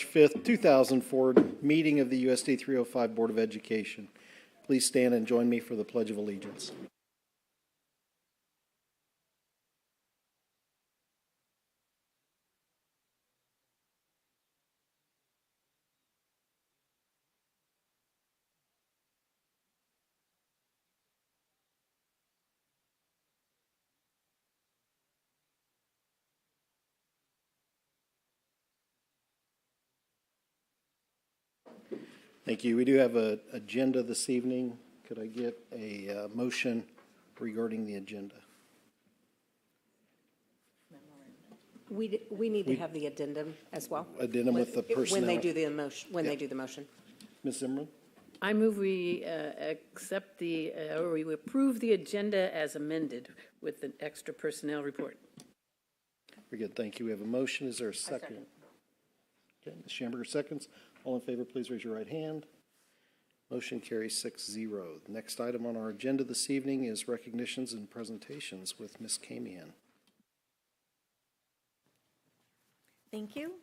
5th, 2004 meeting of the USD 305 Board of Education. Please stand and join me for the Pledge of Allegiance. Thank you. We do have an agenda this evening. Could I get a motion regarding the agenda? We need to have the addendum as well. Addendum with the personnel. When they do the motion. When they do the motion. Ms. Zimmerman? I move we accept or we approve the agenda as amended with the extra personnel report. Very good. Thank you. We have a motion. Is there a second? Okay, Ms. Schamberger seconds. All in favor, please raise your right hand. Motion carries 6-0. The next item on our agenda this evening is recognitions and presentations with Ms. Kamian. Thank you.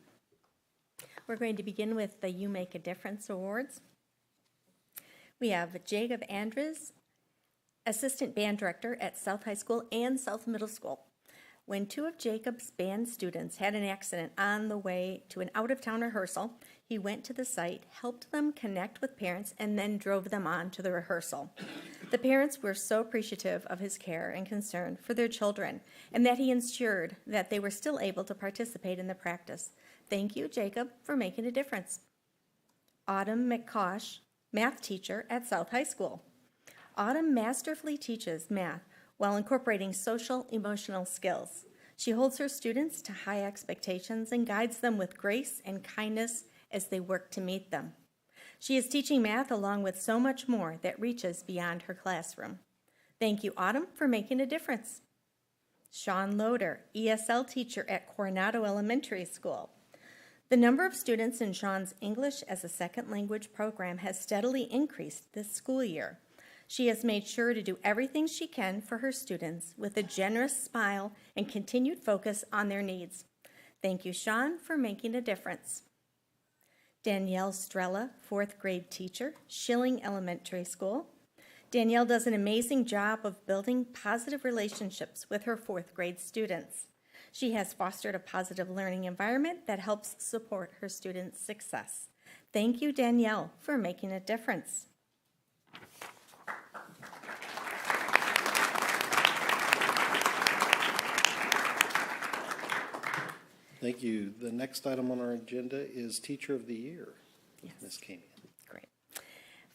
We're going to begin with the You Make a Difference Awards. We have Jacob Andres, Assistant Band Director at South High School and South Middle School. When two of Jacob's band students had an accident on the way to an out-of-town rehearsal, he went to the site, helped them connect with parents, and then drove them on to the rehearsal. The parents were so appreciative of his care and concern for their children, and that he ensured that they were still able to participate in the practice. Thank you, Jacob, for making a difference. Autumn McCosh, math teacher at South High School. Autumn masterfully teaches math while incorporating social, emotional skills. She holds her students to high expectations and guides them with grace and kindness as they work to meet them. She is teaching math along with so much more that reaches beyond her classroom. Thank you, Autumn, for making a difference. Sean Loader, ESL teacher at Coronado Elementary School. The number of students in Sean's English as a Second Language program has steadily increased this school year. She has made sure to do everything she can for her students with a generous smile and continued focus on their needs. Thank you, Sean, for making a difference. Danielle Strella, 4th grade teacher, Schilling Elementary School. Danielle does an amazing job of building positive relationships with her 4th grade students. She has fostered a positive learning environment that helps support her students' success. Thank you, Danielle, for making a difference. Thank you. The next item on our agenda is Teacher of the Year. Yes. Ms. Kamian. Great.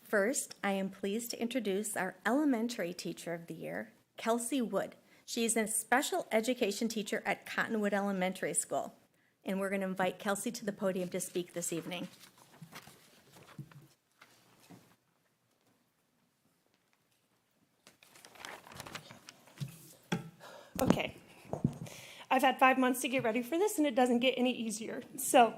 First, I am pleased to introduce our Elementary Teacher of the Year, Kelsey Wood. She's a special education teacher at Cottonwood Elementary School. And we're going to invite Kelsey to the podium to speak this evening. Okay. I've had 5 months to get ready for this, and it doesn't get any easier. So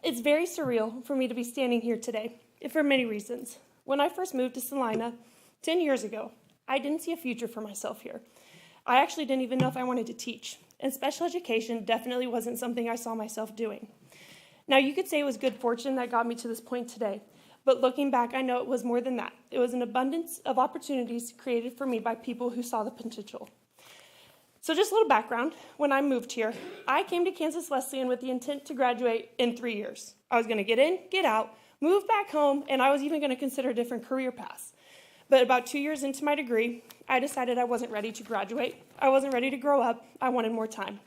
it's very surreal for me to be standing here today, for many reasons. When I first moved to Salina 10 years ago, I didn't see a future for myself here. I actually didn't even know if I wanted to teach, and special education definitely wasn't something I saw myself doing. Now, you could say it was good fortune that got me to this point today, but looking back, I know it was more than that. It was an abundance of opportunities created for me by people who saw the potential. So just a little background. When I moved here, I came to Kansas Wesleyan with the intent to graduate in 3 years. I was going to get in, get out, move back home, and I was even going to consider different career paths. But about 2 years into my degree, I decided I wasn't ready to graduate. I wasn't ready to grow up. I wanted more time.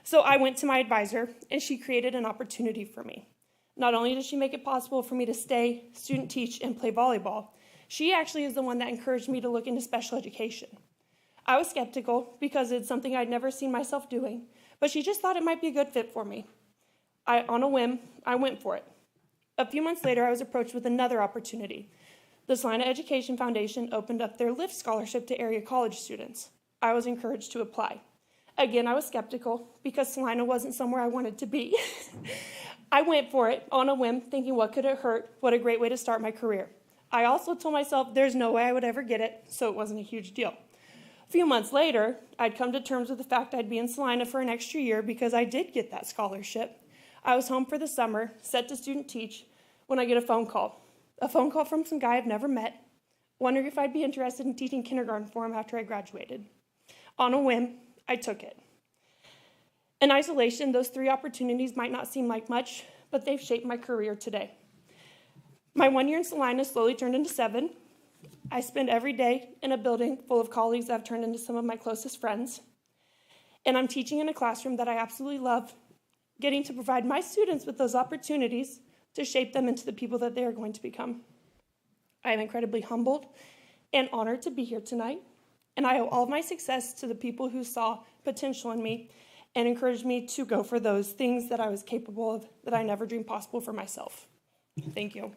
So I went to my advisor, and she created an opportunity for me. Not only did she make it possible for me to stay, student teach, and play volleyball, she actually is the one that encouraged me to look into special education. I was skeptical because it's something I'd never seen myself doing, but she just thought it might be a good fit for me. On a whim, I went for it. A few months later, I was approached with another opportunity. The Salina Education Foundation opened up their LIFT scholarship to area college students. I was encouraged to apply. Again, I was skeptical because Salina wasn't somewhere I wanted to be. I went for it on a whim, thinking what could it hurt? What a great way to start my career. I also told myself there's no way I would ever get it, so it wasn't a huge deal. A few months later, I'd come to terms with the fact I'd be in Salina for an extra year because I did get that scholarship. I was home for the summer, set to student teach, when I get a phone call. A phone call from some guy I've never met, wondering if I'd be interested in teaching kindergarten for him after I graduated. On a whim, I took it. In isolation, those 3 opportunities might not seem like much, but they've shaped my career today. My 1 year in Salina slowly turned into 7. I spend every day in a building full of colleagues that have turned into some of my closest friends. And I'm teaching in a classroom that I absolutely love, getting to provide my students with those opportunities to shape them into the people that they are going to become. I am incredibly humbled and honored to be here tonight, and I owe all of my success to the people who saw potential in me and encouraged me to go for those things that I was capable of that I never dreamed possible for myself. Thank you.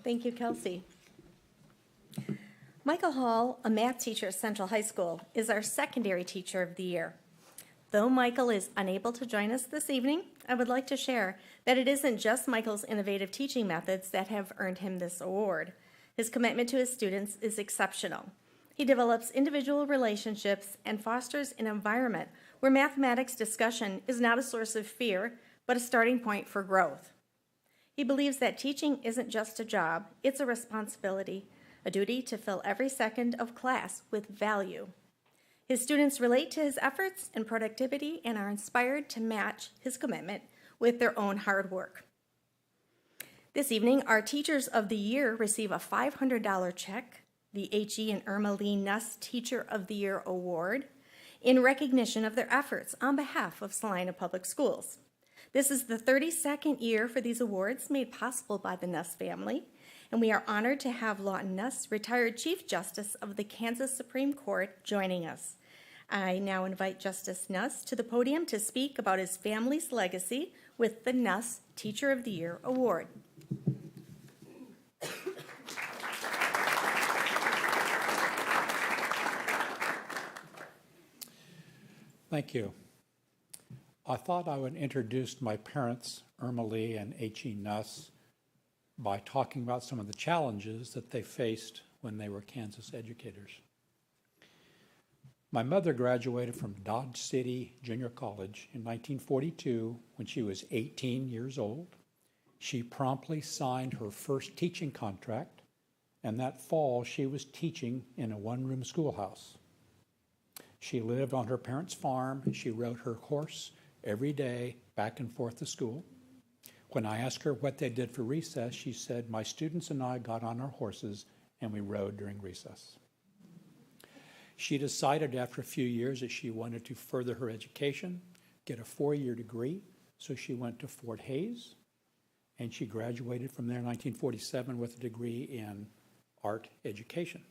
Thank you, Kelsey. Michael Hall, a math teacher at Central High School, is our secondary teacher of the year. Though Michael is unable to join us this evening, I would like to share that it isn't just Michael's innovative teaching methods that have earned him this award. His commitment to his students is exceptional. He develops individual relationships and fosters an environment where mathematics discussion is not a source of fear, but a starting point for growth. He believes that teaching isn't just a job, it's a responsibility, a duty to fill every second of class with value. His students relate to his efforts and productivity and are inspired to match his commitment with their own hard work. This evening, our Teachers of the Year receive a $500 check, the H.E. and Irma Lee Nuss Teacher of the Year Award, in recognition of their efforts on behalf of Salina Public Schools. This is the 32nd year for these awards made possible by the Nuss family, and we are honored to have Lawton Nuss, retired Chief Justice of the Kansas Supreme Court, joining us. I now invite Justice Nuss to the podium to speak about his family's legacy with the Nuss Teacher of the Year Award. Thank you. I thought I would introduce my parents, Irma Lee and H.E. Nuss, by talking about some of the challenges that they faced when they were Kansas educators. My mother graduated from Dodge City Junior College in 1942 when she was 18 years old. She promptly signed her first teaching contract, and that fall she was teaching in a one-room schoolhouse. She lived on her parents' farm, and she rode her horse every day back and forth to school. When I asked her what they did for recess, she said, "My students and I got on our horses and we rode during recess." She decided after a few years that she wanted to further her education, get a 4-year degree, so she went to Fort Hays, and she graduated from there in 1947 with a degree in art education.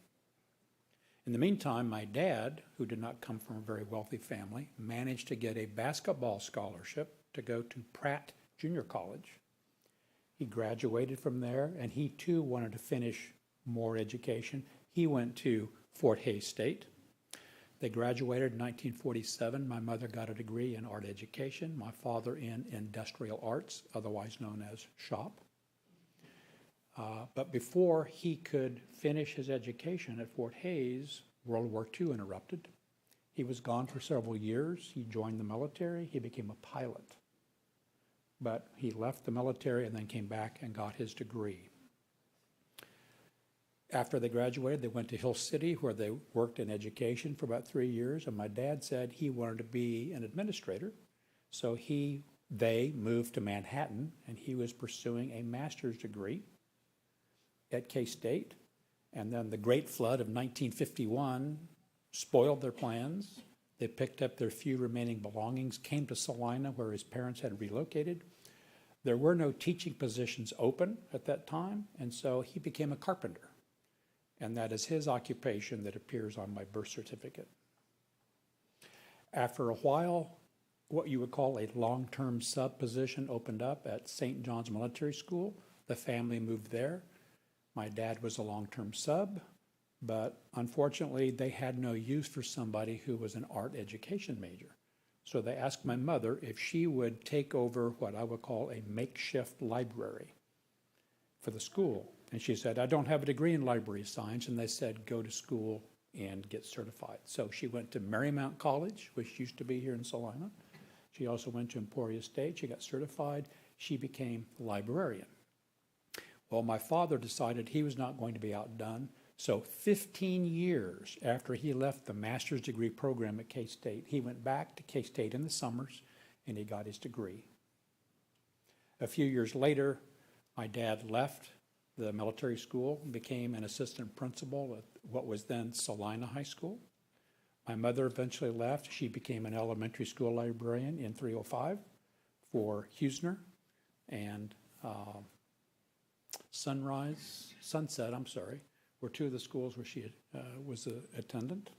In the meantime, my dad, who did not come from a very wealthy family, managed to get a basketball scholarship to go to Pratt Junior College. He graduated from there, and he too wanted to finish more education. He went to Fort Hays State. They graduated in 1947. My mother got a degree in art education, my father in industrial arts, otherwise known as shop. But before he could finish his education at Fort Hays, World War II interrupted. He was gone for several years. He joined the military. He became a pilot. But he left the military and then came back and got his degree. After they graduated, they went to Hill City, where they worked in education for about 3 years, and my dad said he wanted to be an administrator. So they moved to Manhattan, and he was pursuing a master's degree at K-State. And then the Great Flood of 1951 spoiled their plans. They picked up their few remaining belongings, came to Salina, where his parents had relocated. There were no teaching positions open at that time, and so he became a carpenter. And that is his occupation that appears on my birth certificate. After a while, what you would call a long-term sub position opened up at St. John's Military School. The family moved there. My dad was a long-term sub, but unfortunately they had no use for somebody who was an art education major. So they asked my mother if she would take over what I would call a makeshift library. for the school. And she said, I don't have a degree in library science. And they said, go to school and get certified. So she went to Marymount College, which used to be here in Salina. She also went to Emporia State. She got certified. She became a librarian. Well, my father decided he was not going to be outdone. So 15 years after he left the master's degree program at K-State, he went back to K-State in the summers and he got his degree. A few years later, my dad left the military school and became an assistant principal at what was then Salina High School. My mother eventually left. She became an elementary school librarian in 305 for Hughesner and Sunset, were two of the schools where she was an attendant.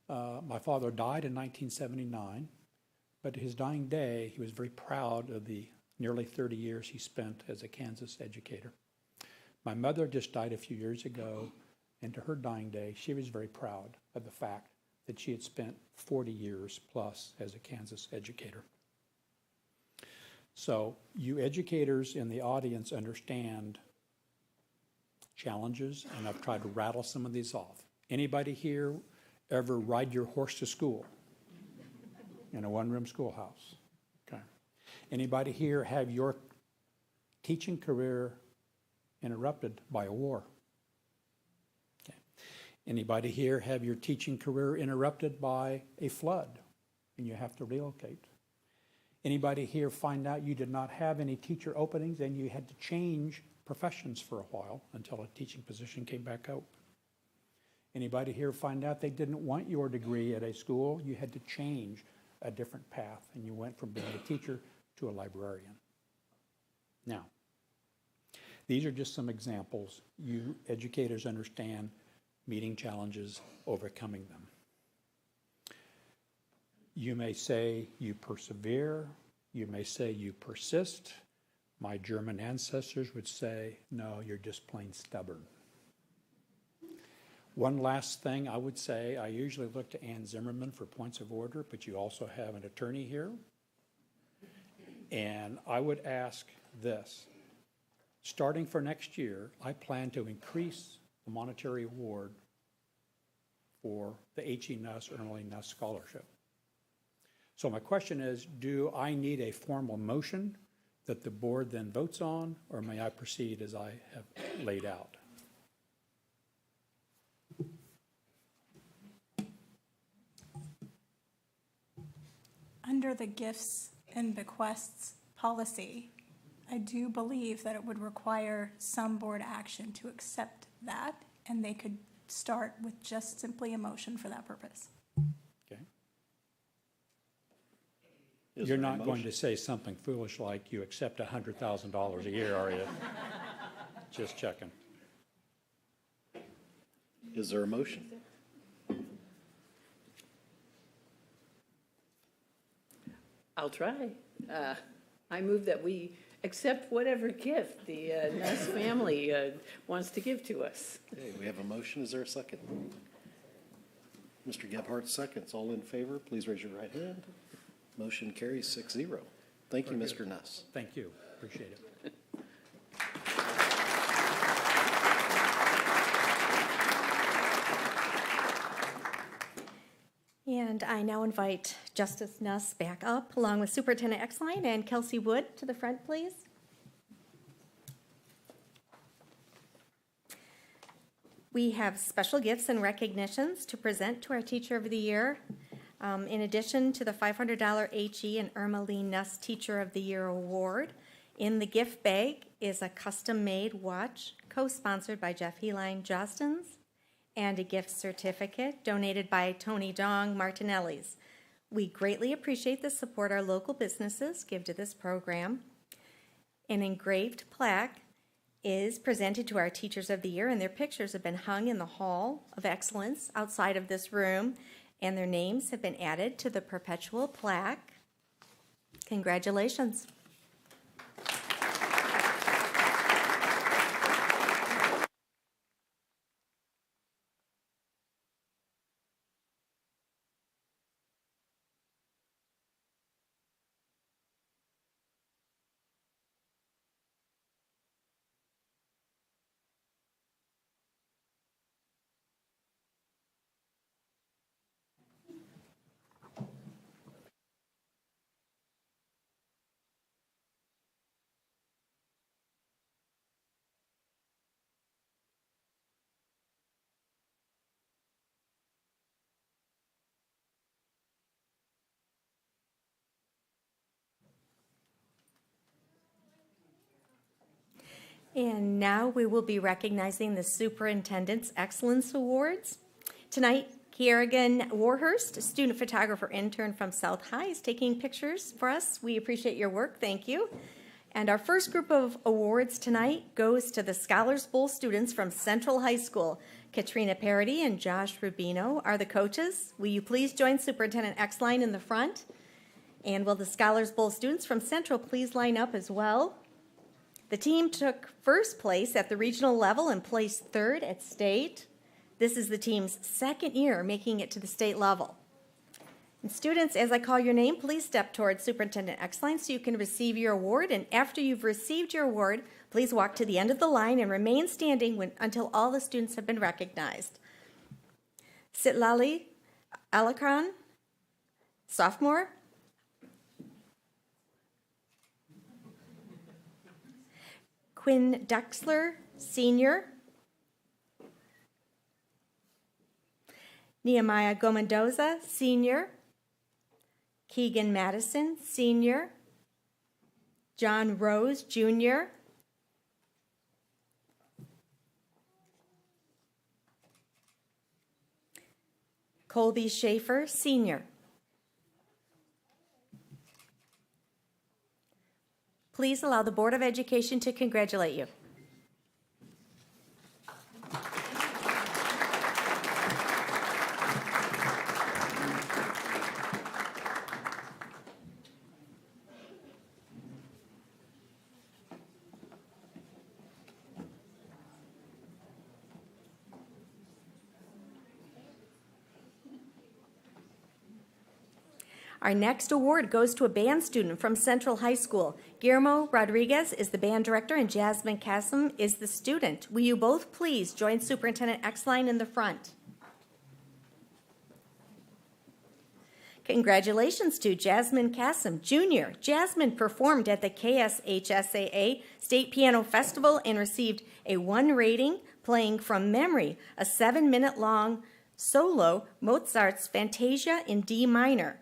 My father died in 1979, but his dying day, he was very proud of the nearly 30 years he spent as a Kansas educator. My mother just died a few years ago, and to her dying day, she was very proud of the fact that she had spent 40 years plus as a Kansas educator. So you educators in the audience understand challenges, and I've tried to rattle some of these off. Anybody here ever ride your horse to school in a one-room schoolhouse? Okay. Anybody here have your teaching career interrupted by a war? Okay. Anybody here have your teaching career interrupted by a flood and you have to relocate? Anybody here find out you did not have any teacher openings and you had to change professions for a while until a teaching position came back out? Anybody here find out they didn't want your degree at a school, you had to change a different path and you went from being a teacher to a librarian? Now, these are just some examples. You educators understand meeting challenges, overcoming them. You may say you persevere. You may say you persist. My German ancestors would say, no, you're just plain stubborn. One last thing I would say, I usually look to Ann Zimmerman for points of order, but you also have an attorney here. And I would ask this. Starting for next year, I plan to increase the monetary award for the H.E. Nuss or Emily Nuss Scholarship. So my question is, do I need a formal motion that the board then votes on, or may I proceed as I have laid out? Under the gifts and bequests policy, I do believe that it would require some board action to accept that, and they could start with just simply a motion for that purpose. Okay. Is You're there a not going motion? to say something foolish like you accept $100,000 a year, are you? Just checking. Is there a motion? I'll try. I move that we accept whatever gift the Nuss family wants to give to us. Okay, we have a motion. Is there a second? Mr. Gebhardt seconds. All in favor, please raise your right hand. Motion carries 6-0. Thank you, Mr. Nuss. Thank you. Appreciate it. And I now invite Justice Nuss back up, along with Superintendent Exline and Kelsey Wood to the front, please. We have special gifts and recognitions to present to our Teacher of the Year. In addition to the $500 H.E. and Irma Lee Nuss Teacher of the Year Award, in the gift bag is a custom-made watch co-sponsored by Jeff Heline Jostens and a gift certificate donated by Tony Dong Martinelli's. We greatly appreciate the support our local businesses give to this program. An engraved plaque is presented to our Teachers of the Year, and their pictures have been hung in the Hall of Excellence outside of this room, and their names have been added to the perpetual plaque. Congratulations. And now we will be recognizing the Superintendent's Excellence Awards. Tonight, Kerrigan Warhurst, a student photographer intern from South High, is taking pictures for us. We appreciate your work. Thank you. And our first group of awards tonight goes to the Scholars Bowl students from Central High School. Katrina Parody and Josh Rubino are the coaches. Will you please join Superintendent Exline in the front? And will the Scholars Bowl students from Central please line up as well? The team took first place at the regional level and placed third at state. This is the team's second year making it to the state level. And students, as I call your name, please step towards Superintendent Exline so you can receive your award. And after you've received your award, please walk to the end of the line and remain standing until all the students have been recognized. Sitlali Alakran, sophomore. Quinn Dexler, senior. Nehemiah Gomendoza, senior. Keegan Madison, senior. John Rose, junior. Colby Schaefer, senior. Please allow the Board of Education to congratulate you. Our next award goes to a band student from Central High School. Guillermo Rodriguez is the band director and Jasmine Cassim is the student. Will you both please join Superintendent Exline in the front? Congratulations to Jasmine Cassim, Jr. Jasmine performed at the KSHSAA State Piano Festival and received a 1 rating playing from memory, a 7-minute long solo Mozart's Fantasia in D minor.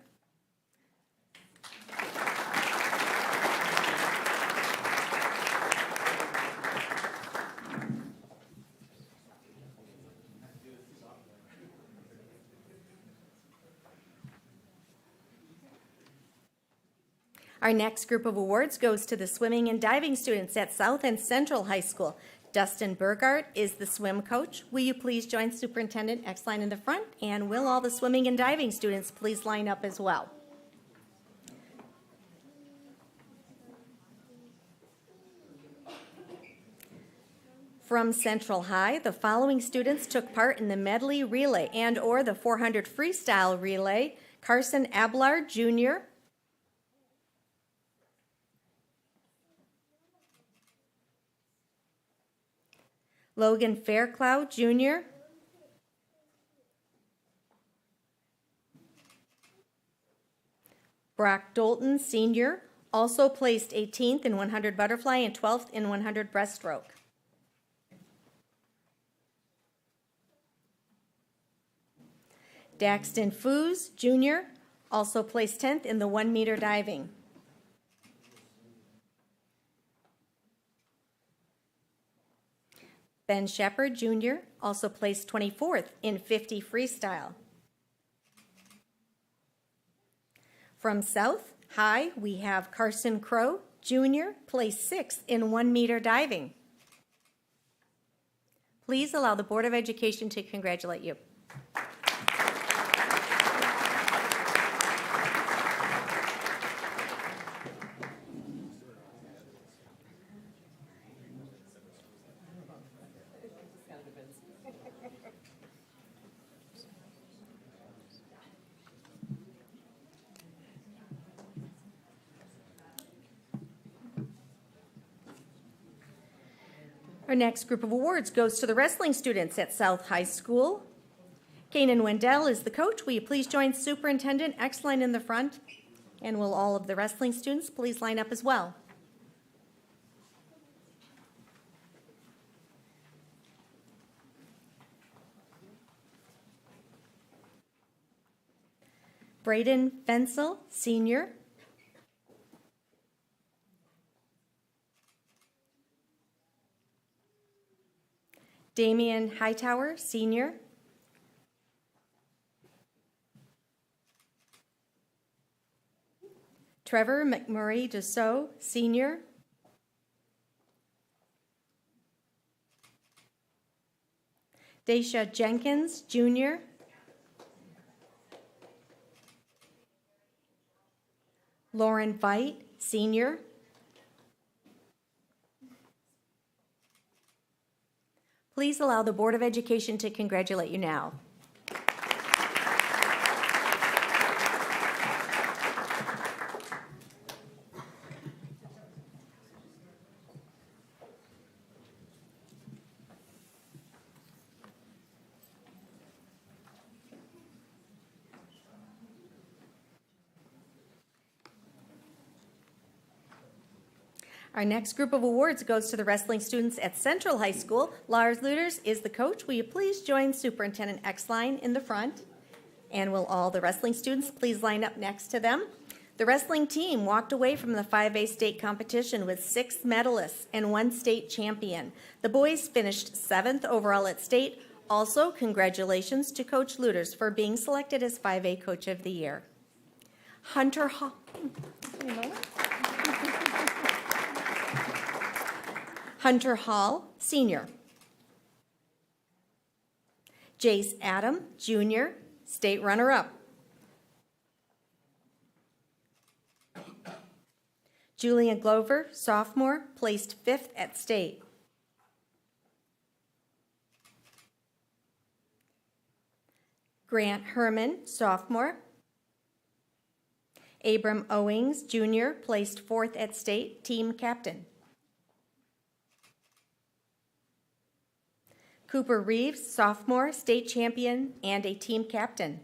Our next group of awards goes to the swimming and diving students at South and Central High School. Dustin Burgart is the swim coach. Will you please join Superintendent Exline in the front? And will all the swimming and diving students please line up as well? From Central High, the following students took part in the medley relay and/or the 400 freestyle relay. Carson Ablar, Jr., Logan Fairclough, Jr., Brock Dolton, Sr., also placed 18th in 100 butterfly and 12th in 100 breaststroke. Daxton Foos, Jr., also placed 10th in the 1 meter diving. Ben Shepard, Jr., also placed 24th in 50 freestyle. From South High, we have Carson Crow, Jr., placed 6th in 1 meter diving. Please allow the Board of Education to congratulate you. Our next group of awards goes to the wrestling students at South High School. Kanan Wendell is the coach. Will you please join Superintendent Exline in the front? And will all of the wrestling students please line up as well? Braden Fensel, Senior. Damian Hightower, senior. Trevor McMurray Dussault, senior. Daisha Jenkins, junior. Lauren Veit, senior. Please allow the Board of Education to congratulate you now. Our next group of awards goes to the wrestling students at Central High School. Lars Luters is the coach. Will you please join Superintendent Exline in the front? And will all the wrestling students please line up next to them? The wrestling team walked away from the 5A state competition with 6 medalists and 1 state champion. The boys finished 7th overall at state. Also, congratulations to Coach Luters for being selected as 5A Coach of the Year. Hunter Hall. Hunter Hall, senior. Jace Adam, junior, state runner-up. Julian Glover, sophomore, placed 5th at state. Grant Herman, sophomore. Abram Owings, junior, placed 4th at state, team captain. Cooper Reeves, sophomore, state champion, and a team captain.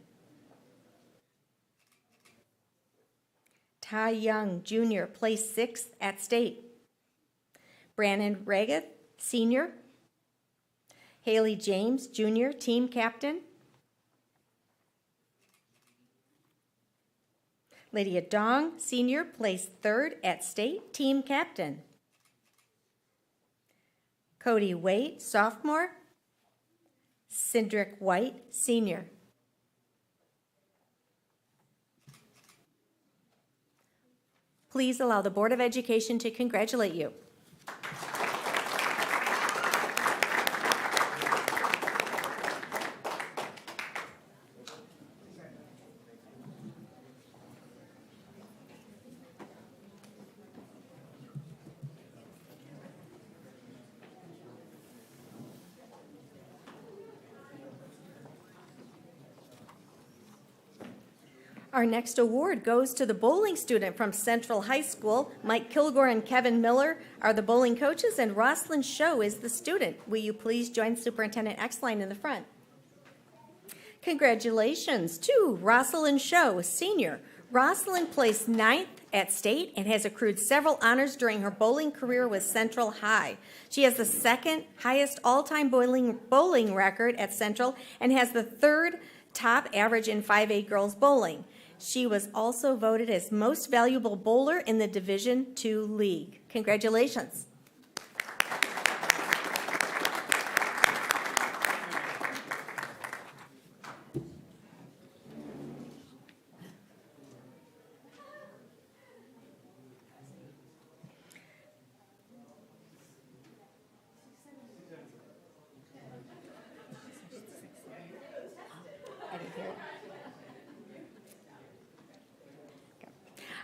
Ty Young, junior, placed 6th at state. Brandon Regath, senior. Haley James, junior, team captain. Lydia Dong, senior, placed 3rd at state, team captain. Cody Waite, sophomore. Cindric White, senior. Please allow the Board of Education to congratulate you. Our next award goes to the bowling student from Central High School. Mike Kilgore and Kevin Miller are the bowling coaches, and Rosalind Show is the student. Will you please join Superintendent Exline in the front? Congratulations to Rosalind Show, senior. Rosalind placed 9th at state and has accrued several honors during her bowling career with Central High. She has the 2nd highest all-time bowling record at Central and has the 3rd top average in 5A girls bowling. She was also voted as most valuable bowler in the Division II league. Congratulations.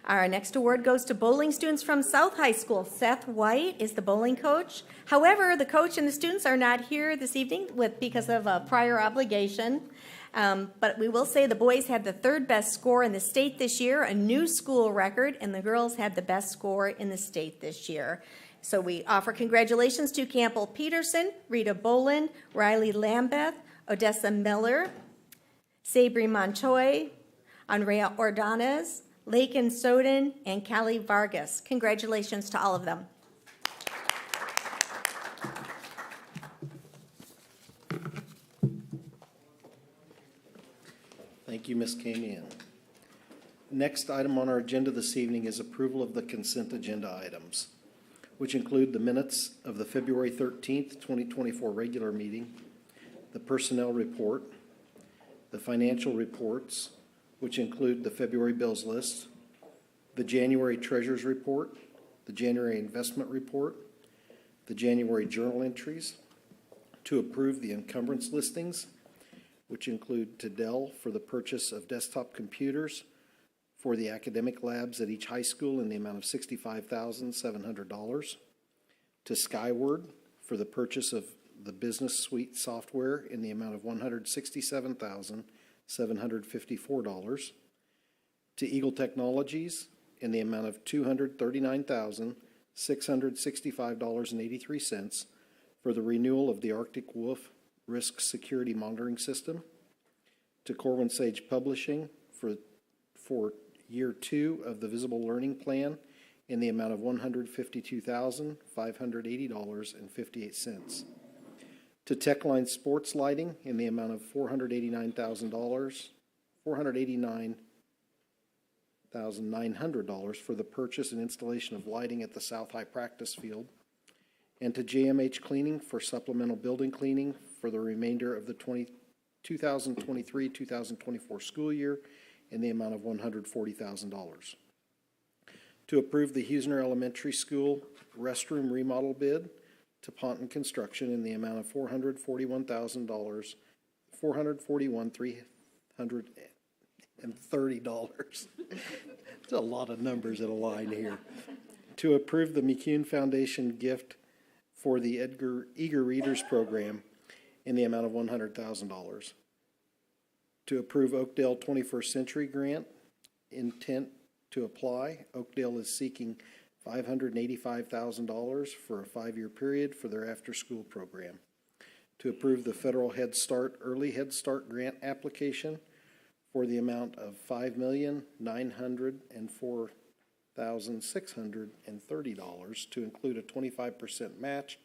Our next award goes to bowling students from South High School. Seth White is the bowling coach. However, the coach and the students are not here this evening because of a prior obligation. But we will say the boys had the 3rd best score in the state this year, a new school record, and the girls had the best score in the state this year. So we offer congratulations to Campbell Peterson, Rita Boland, Riley Lambeth, Odessa Miller, Sabri Montoy, Andrea Ordonez, Lakin Soden, and Callie Vargas. Congratulations to all of them. Thank you, Ms. Kamian. Next item on our agenda this evening is approval of the consent agenda items. which include the minutes of the February 13th, 2024 regular meeting, the personnel report, the financial reports, which include the February bills list, the January treasurer's report, the January investment report, the January journal entries, to approve the encumbrance listings, which include to Dell for the purchase of desktop computers for the academic labs at each high school in the amount of $65,700, to Skyward for the purchase of the business suite software in the amount of $167,754, to Eagle Technologies in the amount of $239,665.83 for the renewal of the Arctic Wolf Risk Security Monitoring System, to Corwin Sage Publishing for year 2 of the Visible Learning Plan in the amount of $152,580.58, to Techline Sports Lighting in the amount of $489,900 for the purchase and installation of lighting at the South High Practice Field, and to JMH Cleaning for supplemental building cleaning for the remainder of the 2023-2024 school year in the amount of $140,000. To approve the Huesner Elementary School restroom remodel bid to Ponton Construction in the amount of $441,330. It's a lot of numbers in a line here. To approve the McCune Foundation gift for the Eager Readers Program in the amount of $100,000. To approve Oakdale 21st Century Grant, intent to apply. Oakdale is seeking $585,000 for a 5-year period for their after-school program. To approve the Federal Head Start Early Head Start Grant application for the amount of $5,904,630 to include a 25% match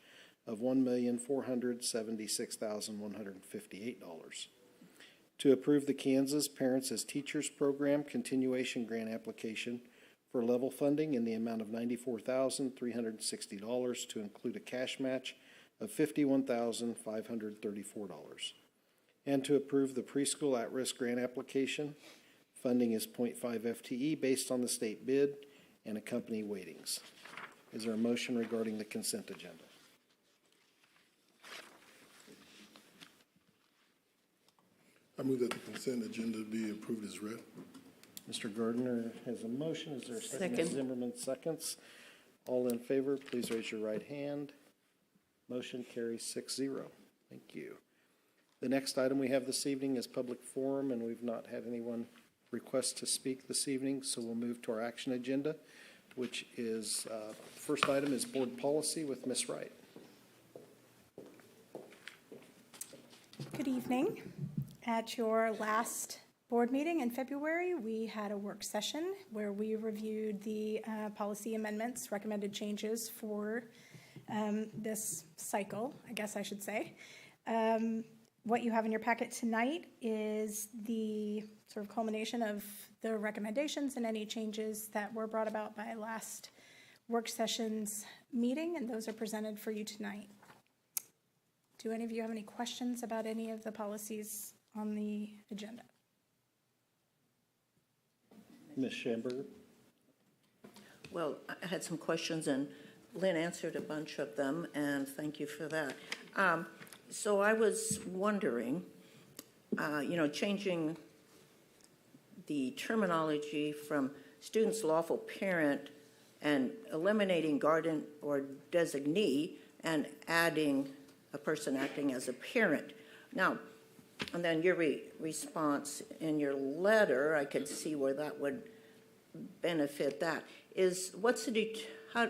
of $1,476,158. To approve the Kansas Parents as Teachers Program continuation grant application for level funding in the amount of $94,360 to include a cash match of $51,534. And to approve the preschool at-risk grant application. Funding is 0.5 FTE based on the state bid and accompany weightings. Is there a motion regarding the consent agenda? I move that the consent agenda be approved as read. Mr. Gardner has a motion. Is there a second? Second. Zimmerman seconds. All in favor, please raise your right hand. Motion carries 6-0. Thank you. The next item we have this evening is public forum, and we've not had anyone request to speak this evening, so we'll move to our action agenda, which is, first item is board policy with Ms. Wright. Good evening. At your last board meeting in February, we had a work session where we reviewed the policy amendments, recommended changes for this cycle, I guess I should say. What you have in your packet tonight is the sort of culmination of the recommendations and any changes that were brought about by last work session's meeting, and those are presented for you tonight. Do any of you have any questions about any of the policies on the agenda? Ms. Schamberger? Well, I had some questions, and Lynn answered a bunch of them, and thank you for that. So I was wondering, changing the terminology from student's lawful parent and eliminating guardian or designee and adding a person acting as a parent. Now, and then your response in your letter, I could see where that would benefit that.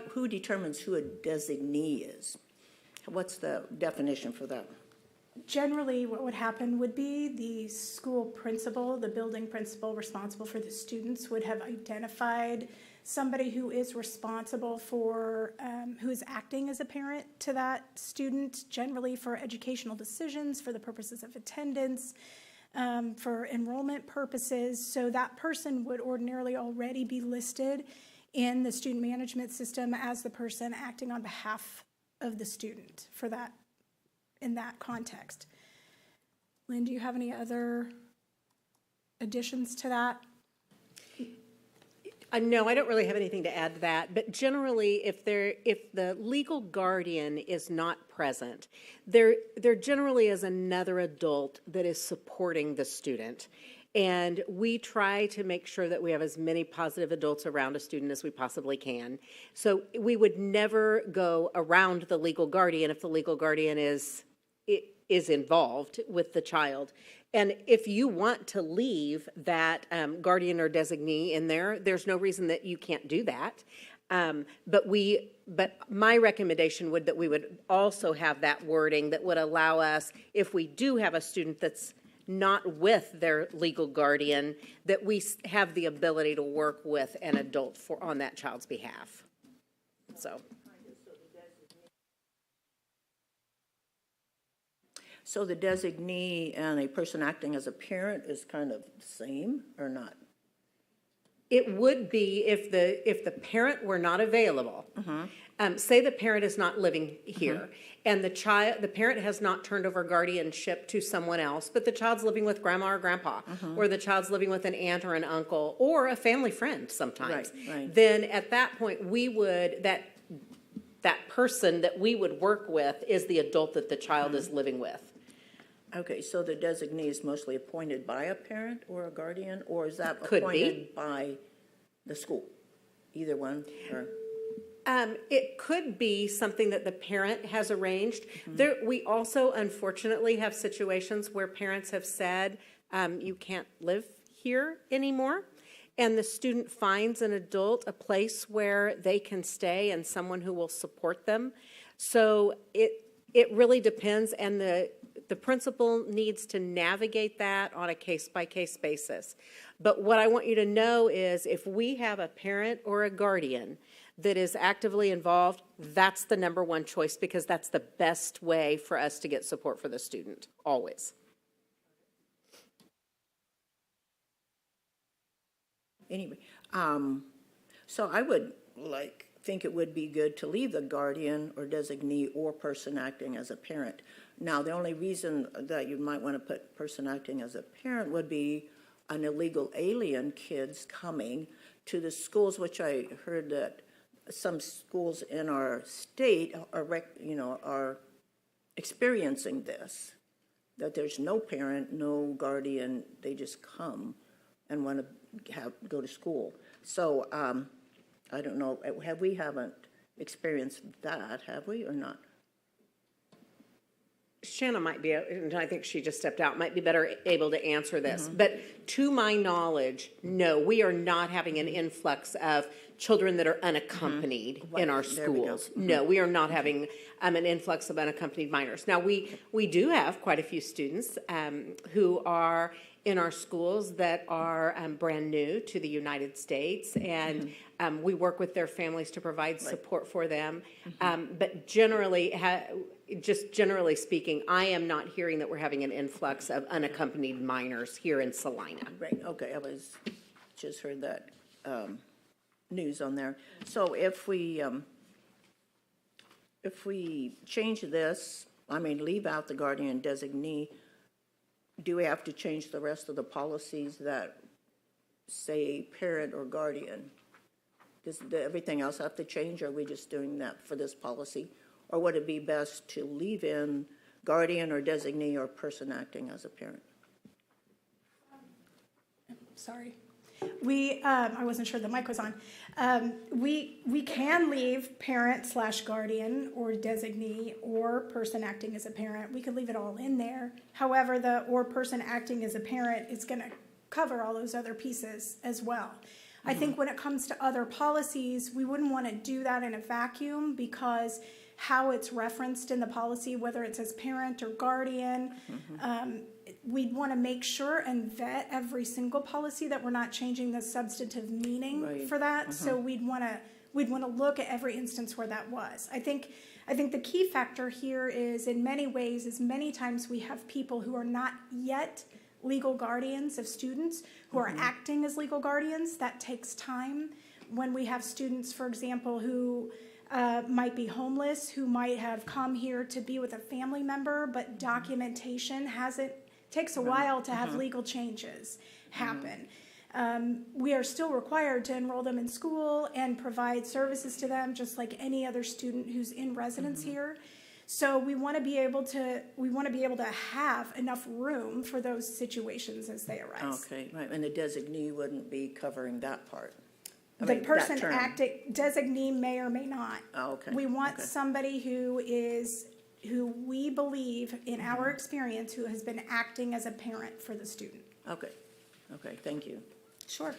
Who determines who a designee is? What's the definition for that? Generally, what would happen would be the school principal, the building principal responsible for the students would have identified somebody who is responsible for, who is acting as a parent to that student, generally for educational decisions, for the purposes of attendance, for enrollment purposes. So that person would ordinarily already be listed in the student management system as the person acting on behalf of the student for that, in that context. Lynn, do you have any other additions to that? No, I don't really have anything to add to that, but generally, if the legal guardian is not present, there generally is another adult that is supporting the student. And we try to make sure that we have as many positive adults around a student as we possibly can. So we would never go around the legal guardian if the legal guardian is involved with the child. And if you want to leave that guardian or designee in there, there's no reason that you can't do that. But my recommendation would that we would also have that wording that would allow us, if we do have a student that's not with their legal guardian, that we have the ability to work with an adult on that child's behalf. So. So the designee and a person acting as a parent is kind of the same or not? It would be if the parent were not available. Say the parent is not living here, and the parent has not turned over guardianship to someone else, but the child's living with grandma or grandpa, or the child's living with an aunt or an uncle, or a family friend sometimes. Right. Then at that point, we would that person that we would work with is the adult that the child is living with. Okay, so the designee is mostly appointed by a parent or a guardian, or is that Could be. appointed by the school? Either one, or? It could be something that the parent has arranged. We also, unfortunately, have situations where parents have said, you can't live here anymore. And the student finds an adult, a place where they can stay and someone who will support them. So it really depends, and the principal needs to navigate that on a case-by-case basis. But what I want you to know is if we have a parent or a guardian that is actively involved, that's the number one choice, because that's the best way for us to get support for the student, always. Anyway, so I would think it would be good to leave the guardian or designee or person acting as a parent. Now, the only reason that you might want to put person acting as a parent would be an illegal alien kids coming to the schools, which I heard that some schools in our state are experiencing this, that there's no parent, no guardian, they just come and want to go to school. So I don't know, haven't experienced that, have we, or not? Shanna might be, and I think she just stepped out, might be better able to answer this. But to my knowledge, no, we are not having an influx of children that are unaccompanied in our schools. No, we are not having an influx of unaccompanied minors. Now, we do have quite a few students who are in our schools that are brand new to the United States, and we work with their families to provide support for them. But generally, just generally speaking, I am not hearing that we're having an influx of unaccompanied minors here in Salina. Right, okay, I just heard that news on there. So if we change this, leave out the guardian designee, do we have to change the rest of the policies that say parent or guardian? Does everything else have to change, or are we just doing that for this policy? Or would it be best to leave in guardian or designee or person acting as a parent? Sorry. I wasn't sure the mic was on. We can leave parent/guardian or designee or person acting as a parent. We could leave it all in there. However, the or person acting as a parent is going to cover all those other pieces as well. I think when it comes to other policies, we wouldn't want to do that in a vacuum, because how it's referenced in the policy, whether it says parent or guardian, we'd want to make sure and vet every single policy that we're not changing the substantive meaning for that. So we'd want to look at every instance where that was. I think the key factor here is, in many ways, is many times we have people who are not yet legal guardians of students who are acting as legal guardians. That takes time. when we have students, for example, who might be homeless, who might have come here to be with a family member, but documentation takes a while to have legal changes happen. We are still required to enroll them in school and provide services to them, just like any other student who's in residence here. So we want to be able to have enough room for those situations as they arise. Okay, right, and the designee wouldn't be covering that part. The person that term. acting, designee may or may not. Oh, okay. We want Okay. somebody who we believe, in our experience, who has been acting as a parent for the student. Okay, thank you. Sure.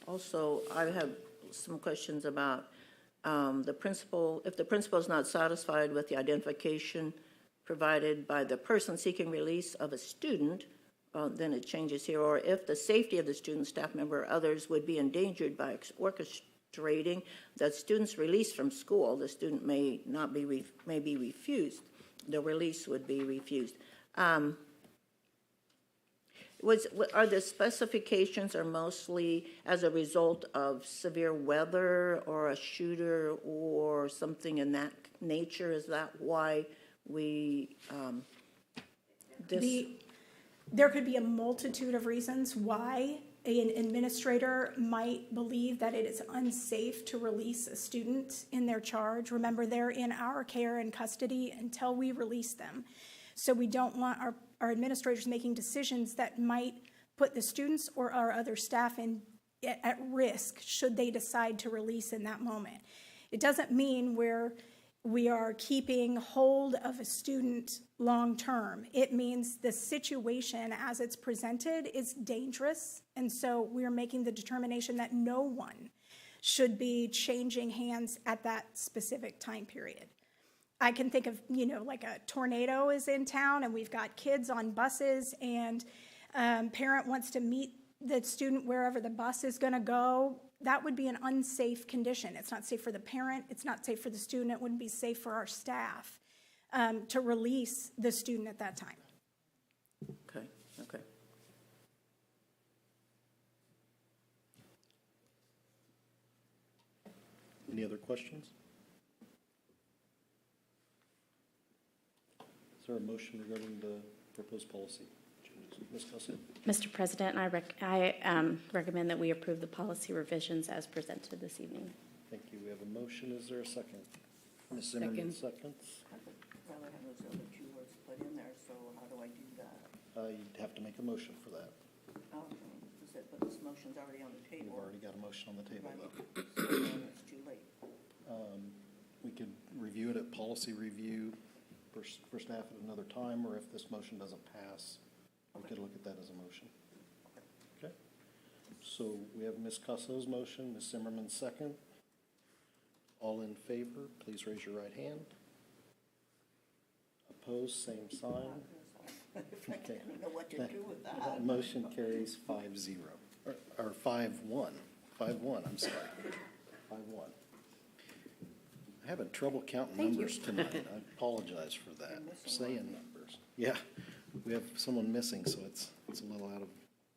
Also, I have some questions about the principal. If the principal is not satisfied with the identification provided by the person seeking release of a student, then it changes here. Or if the safety of the student, staff member, or others would be endangered by orchestrating the student's release from school, the student may be refused. The release would be refused. Are the specifications are mostly as a result of severe weather or a shooter or something in that nature? Is that why we, There could be a multitude of reasons why an administrator might believe that it is unsafe to release a student in their charge. Remember, they're in our care and custody until we release them. So we don't want our administrators making decisions that might put the students or our other staff at risk should they decide to release in that moment. It doesn't mean we are keeping hold of a student long-term. It means the situation as it's presented is dangerous, and so we're making the determination that no one should be changing hands at that specific time period. I can think of, like a tornado is in town and we've got kids on buses and parent wants to meet the student wherever the bus is gonna go. That would be an unsafe condition. It's not safe for the parent, it's not safe for the student, it wouldn't be safe for our staff to release the student at that time. okay. Any other questions? Is there a motion regarding the proposed policy changes? Ms. Cossett? Mr. President, I recommend that we approve the policy revisions as presented this evening. Thank you. We have a motion. Is there a second? Ms. Zimmerman seconds. I'd rather have those other two words put in there, so how do I do that? You'd have to make a motion for that. But this motion's already on the We've table. already got a motion on the table, though. So then it's too late. We could review it at policy review for staff at another time, or if this motion doesn't pass, we could look at that as a motion. Okay? So we have Ms. Cosso's motion, Ms. Zimmerman's second. All in favor, please raise your right hand. Opposed, same sign. I don't know what to do with that. Motion carries 5-0, or 5-1. 5-1, I'm sorry. 5-1. I'm having trouble counting numbers tonight. I apologize for that. Saying numbers. Yeah, we have someone missing, so it's a little out of,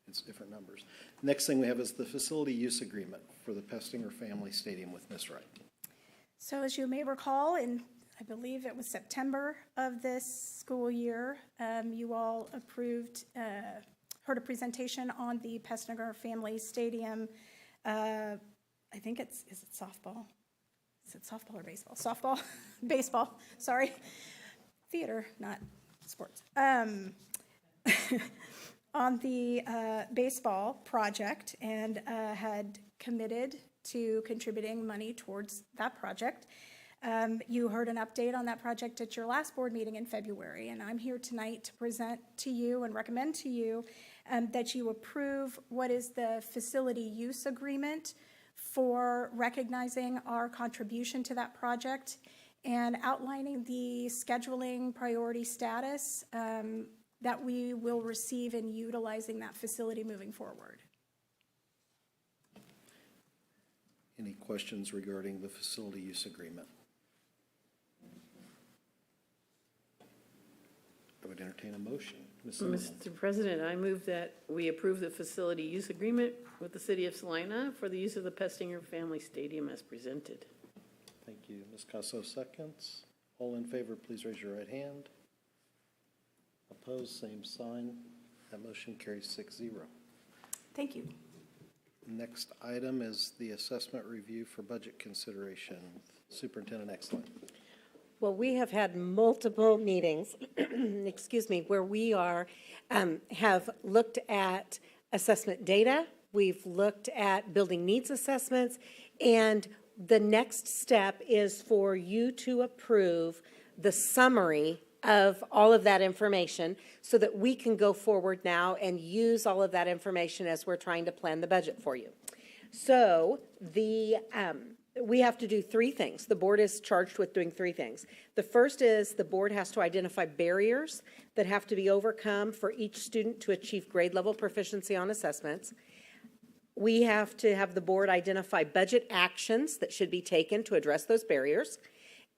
it's different numbers. Next thing we have is the facility use agreement for the Pestinger Family Stadium with Ms. Wright. So as you may recall, in I believe it was September of this school year, you all heard a presentation on the Pestinger Family Stadium. I think is it softball? Is it softball or baseball? Softball, baseball, sorry. Theater, not sports. On the baseball project, and had committed to contributing money towards that project. You heard an update on that project at your last board meeting in February, and I'm here tonight to present to you and recommend to you that you approve what is the facility use agreement for recognizing our contribution to that project and outlining the scheduling priority status that we will receive in utilizing that facility moving forward. Any questions regarding the facility use agreement? I would entertain a motion. Ms. Zimmerman. Mr. President, I move that we approve the facility use agreement with the city of Salina for the use of the Pestinger Family Stadium as presented. Thank you. Ms. Casso seconds. All in favor, please raise your right hand. Opposed, same sign. That motion carries 6-0. Thank you. Next item is the assessment review for budget consideration. Superintendent Exline. Well, we have had multiple meetings, excuse me, where we have looked at assessment data, we've looked at building needs assessments, and the next step is for you to approve the summary of all of that information so that we can go forward now and use all of that information as we're trying to plan the budget for you. So we have to do three things. The board is charged with doing three things. The first is the board has to identify barriers that have to be overcome for each student to achieve grade level proficiency on assessments. We have to have the board identify budget actions that should be taken to address those barriers.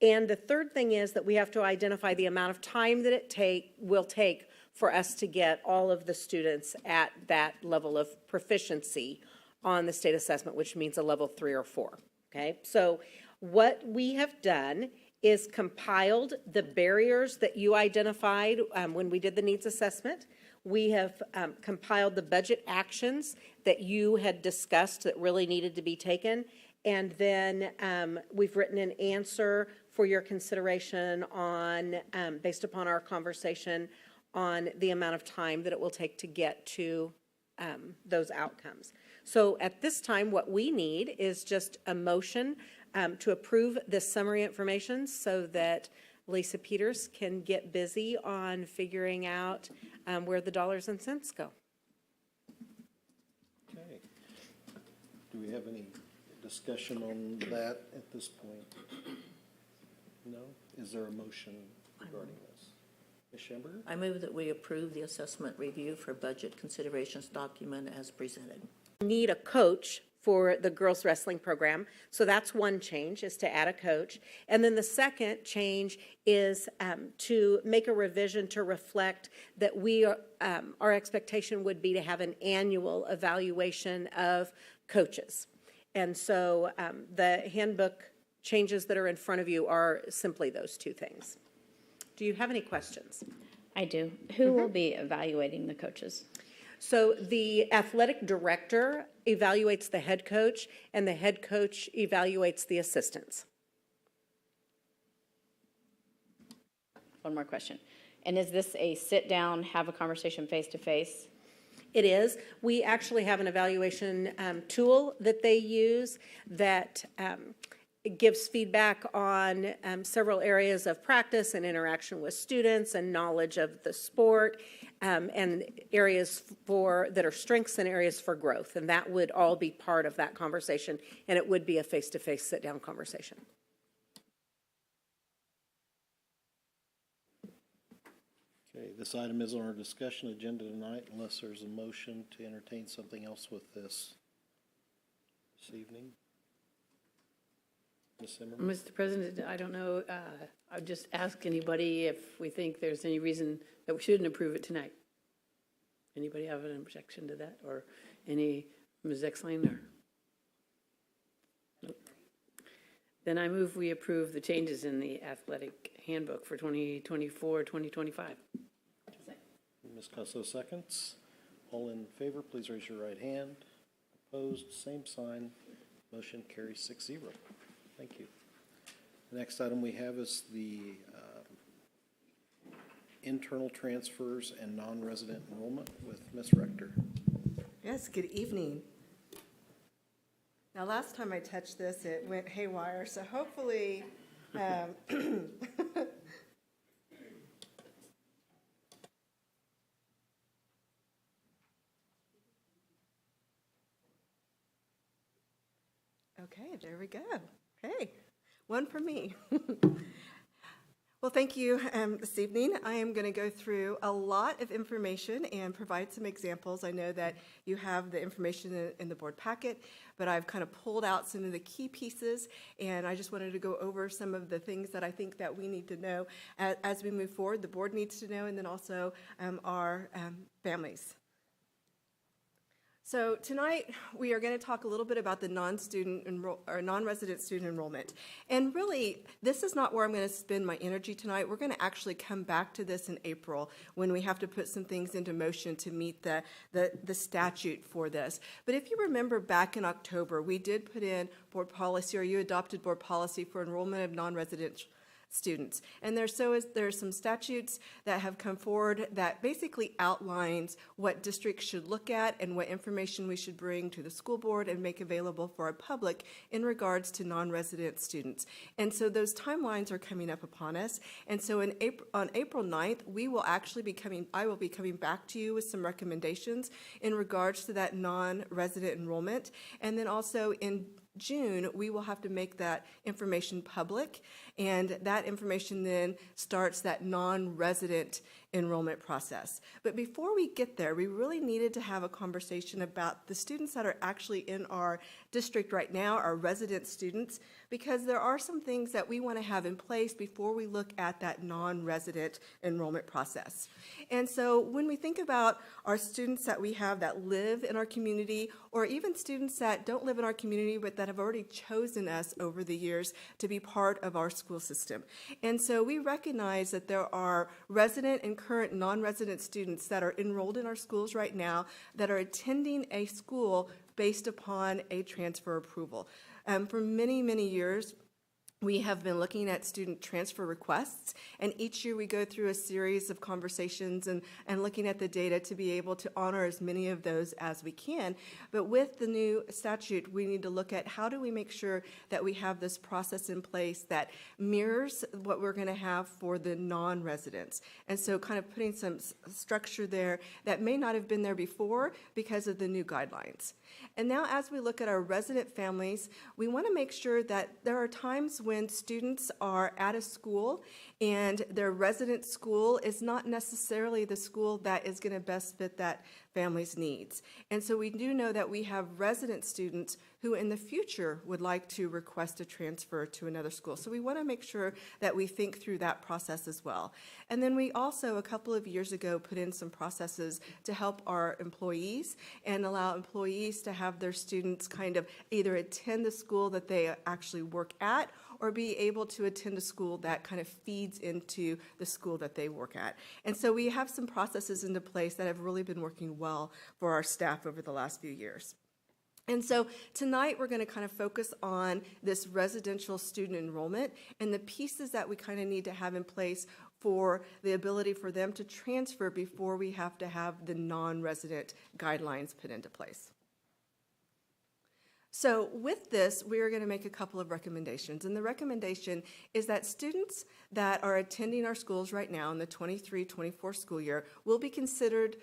And the third thing is that we have to identify the amount of time that it will take for us to get all of the students at that level of proficiency on the state assessment, which means a level 3 or 4. Okay, so what we have done is compiled the barriers that you identified when we did the needs assessment. We have compiled the budget actions that you had discussed that really needed to be taken. And then we've written an answer for your consideration on, based upon our conversation, on the amount of time that it will take to get to those outcomes. So at this time, what we need is just a motion to approve this summary information so that Lisa Peters can get busy on figuring out where the dollars and cents go. Okay. Do we have any discussion on that at this point? No? Is there a motion regarding this? Ms. Schemberger? I move that we approve the assessment review for budget considerations document as presented. Need a coach for the girls wrestling program. So that's one change, is to add a coach. And then the second change is to make a revision to reflect that our expectation would be to have an annual evaluation of coaches. And so the handbook changes that are in front of you are simply those two things. Do you have any questions? I do. Who will be evaluating the coaches? So the athletic director evaluates the head coach, and the head coach evaluates the assistants. One more question. And is this a sit down, have a conversation face to face? It is. We actually have an evaluation tool that they use that gives feedback on several areas of practice and interaction with students and knowledge of the sport, and areas that are strengths and areas for growth. And that would all be part of that conversation, and it would be a face-to-face sit-down conversation. Okay, this item is on our discussion agenda tonight unless there's a motion to entertain something else with this evening. Ms. Zimmerman? Mr. President, I don't know, I'll just ask anybody if we think there's any reason that we shouldn't approve it tonight. Anybody have an objection to that, or any, Ms. Exline, or? Nope. Then I move we approve the changes in the athletic handbook for 2024, 2025. Ms. Casso seconds. All in favor, please raise your right hand. Opposed, same sign. Motion carries 6-0. Thank you. The next item we have is the internal transfers and non-resident enrollment with Ms. Rector. Yes, good evening. Now, last time I touched this, it went haywire, so hopefully, okay, there we go. Hey, one for me. Well, thank you this evening. I am going to go through a lot of information and provide some examples. I know that you have the information in the board packet, but I've kind of pulled out some of the key pieces, and I just wanted to go over some of the things that I think that we need to know as we move forward, the board needs to know, and then also our families. So tonight, we are going to talk a little bit about the non-resident student enrollment. And really, this is not where I'm going to spend my energy tonight. We're going to actually come back to this in April when we have to put some things into motion to meet the statute for this. But if you remember back in October, we did put in board policy, or you adopted board policy for enrollment of non-resident students. And there's some statutes that have come forward that basically outlines what districts should look at and what information we should bring to the school board and make available for our public in regards to non-resident students. And so those timelines are coming up upon us. And so on April 9th, I will be coming back to you with some recommendations in regards to that non-resident enrollment. And then also in June, we will have to make that information public, and that information then starts that non-resident enrollment process. But before we get there, we really needed to have a conversation about the students that are actually in our district right now, our resident students, because there are some things that we want to have in place before we look at that non-resident enrollment process. And so when we think about our students that we have that live in our community, or even students that don't live in our community but that have already chosen us over the years to be part of our school system. And so we recognize that there are resident and current non-resident students that are enrolled in our schools right now that are attending a school based upon a transfer approval. For many, many years, we have been looking at student transfer requests, and each year we go through a series of conversations and looking at the data to be able to honor as many of those as we can. But with the new statute, we need to look at how do we make sure that we have this process in place that mirrors what we're going to have for the non-residents. And so kind of putting some structure there that may not have been there before because of the new guidelines. And now as we look at our resident families, we want to make sure that there are times when students are at a school and their resident school is not necessarily the school that is going to best fit that family's needs. And so we do know that we have resident students who in the future would like to request a transfer to another school. So we want to make sure that we think through that process as well. And then we also, a couple of years ago, put in some processes to help our employees and allow employees to have their students kind of either attend the school that they actually work at or be able to attend a school that kind of feeds into the school that they work at. And so we have some processes into place that have really been working well for our staff over the last few years. And so tonight we're going to kind of focus on this residential student enrollment and the pieces that we kind of need to have in place for the ability for them to transfer before we have to have the non-resident guidelines put into place. So with this, we are going to make a couple of recommendations. And the recommendation is that students that are attending our schools right now in the 23-24 school year will be considered,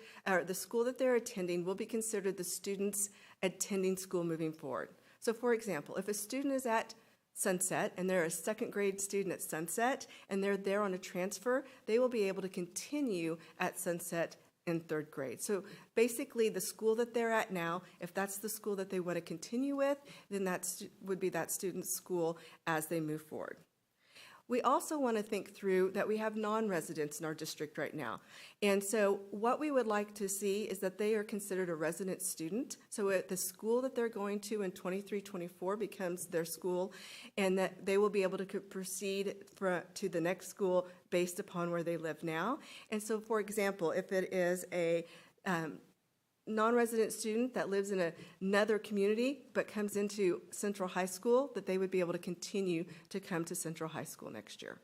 the school that they're attending will be considered the students attending school moving forward. So for example, if a student is at Sunset and they're a second grade student at Sunset and they're there on a transfer, they will be able to continue at Sunset in third grade. So basically the school that they're at now, if that's the school that they want to continue with, then that would be that student's school as they move forward. We also want to think through that we have non-residents in our district right now. And so what we would like to see is that they are considered a resident student. So at the school that they're going to in 23-24 becomes their school, and that they will be able to proceed to the next school based upon where they live now. And so, for example, if it is a non-resident student that lives in another community but comes into Central High School, that they would be able to continue to come to Central High School next year.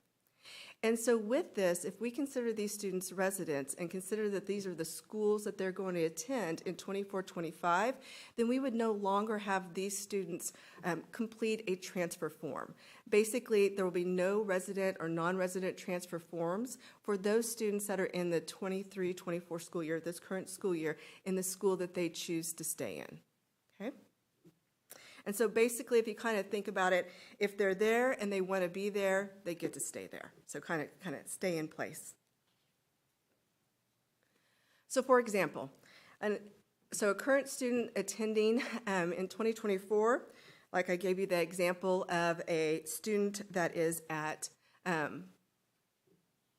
And so with this, if we consider these students residents and consider that these are the schools that they're going to attend in 24-25, then we would no longer have these students complete a transfer form. Basically, there will be no resident or non-resident transfer forms for those students that are in the 23-24 school year, this current school year, in the school that they choose to stay in. Okay? And so basically, if you kind of think about it, if they're there and they want to be there, they get to stay there. So kind of stay in place. So for example, a current student attending in 2024, like I gave you the example of a student that is at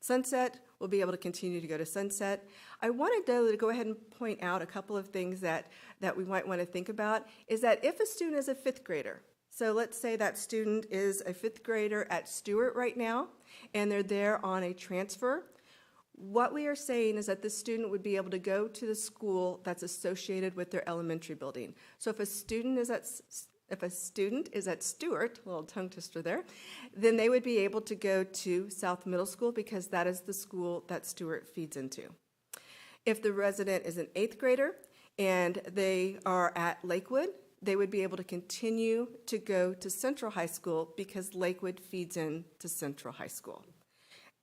Sunset, will be able to continue to go to Sunset. I wanted though to go ahead and point out a couple of things that we might want to think about, is that if a student is a fifth grader, so let's say that student is a fifth grader at Stewart right now, and they're there on a transfer, what we are saying is that the student would be able to go to the school that's associated with their elementary building. So if a student is at Stewart, a little tongue twister there, then they would be able to go to South Middle School because that is the school that Stewart feeds into. If the resident is an eighth grader and they are at Lakewood, they would be able to continue to go to Central High School because Lakewood feeds into Central High School.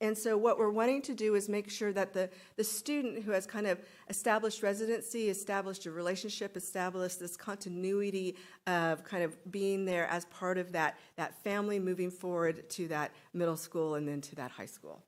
And so what we're wanting to do is make sure that the student who has kind of established residency, established a relationship, established this continuity of kind of being there as part of that family moving forward to that middle school and then to that high school.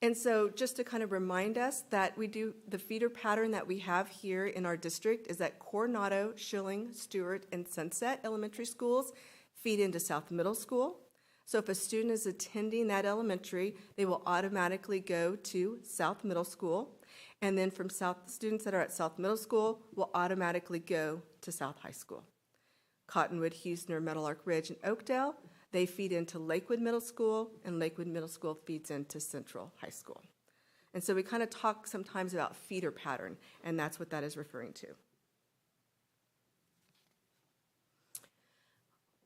And so just to kind of remind us that we do, the feeder pattern that we have here in our district is that Coronado, Schilling, Stewart, and Sunset elementary schools feed into South Middle School. So if a student is attending that elementary, they will automatically go to South Middle School. And then from students that are at South Middle School will automatically go to South High School. Cottonwood, Hughesner, Metal Arc Ridge, and Oakdale, they feed into Lakewood Middle School, and Lakewood Middle School feeds into Central High School. And so we kind of talk sometimes about feeder pattern, and that's what that is referring to.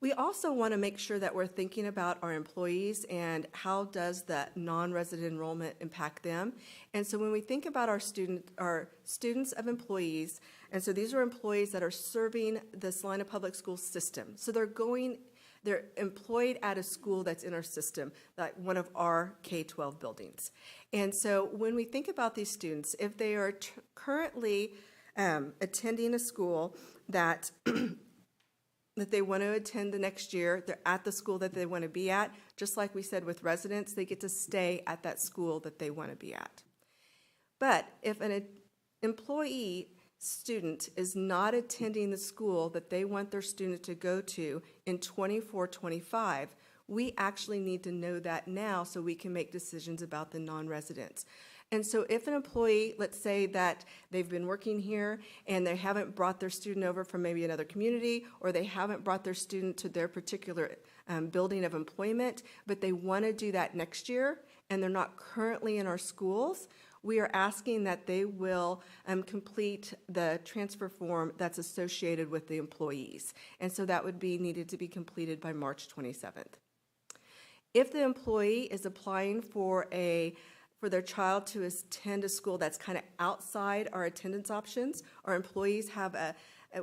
We also want to make sure that we're thinking about our employees and how does the non-resident enrollment impact them. And so when we think about our students of employees, and so these are employees that are serving the Salina Public School system. So they're employed at a school that's in our system, like one of our K-12 buildings. And so when we think about these students, if they are currently attending a school that that they want to attend the next year, they're at the school that they want to be at, just like we said with residents, they get to stay at that school that they want to be at. But if an employee student is not attending the school that they want their student to go to in 24-25, we actually need to know that now so we can make decisions about the non-residents. And so if an employee, let's say that they've been working here and they haven't brought their student over from maybe another community, or they haven't brought their student to their particular building of employment, but they want to do that next year and they're not currently in our schools, we are asking that they will complete the transfer form that's associated with the employees. And so that would be needed to be completed by March 27th. If the employee is applying for their child to attend a school that's kind of outside our attendance options, our employees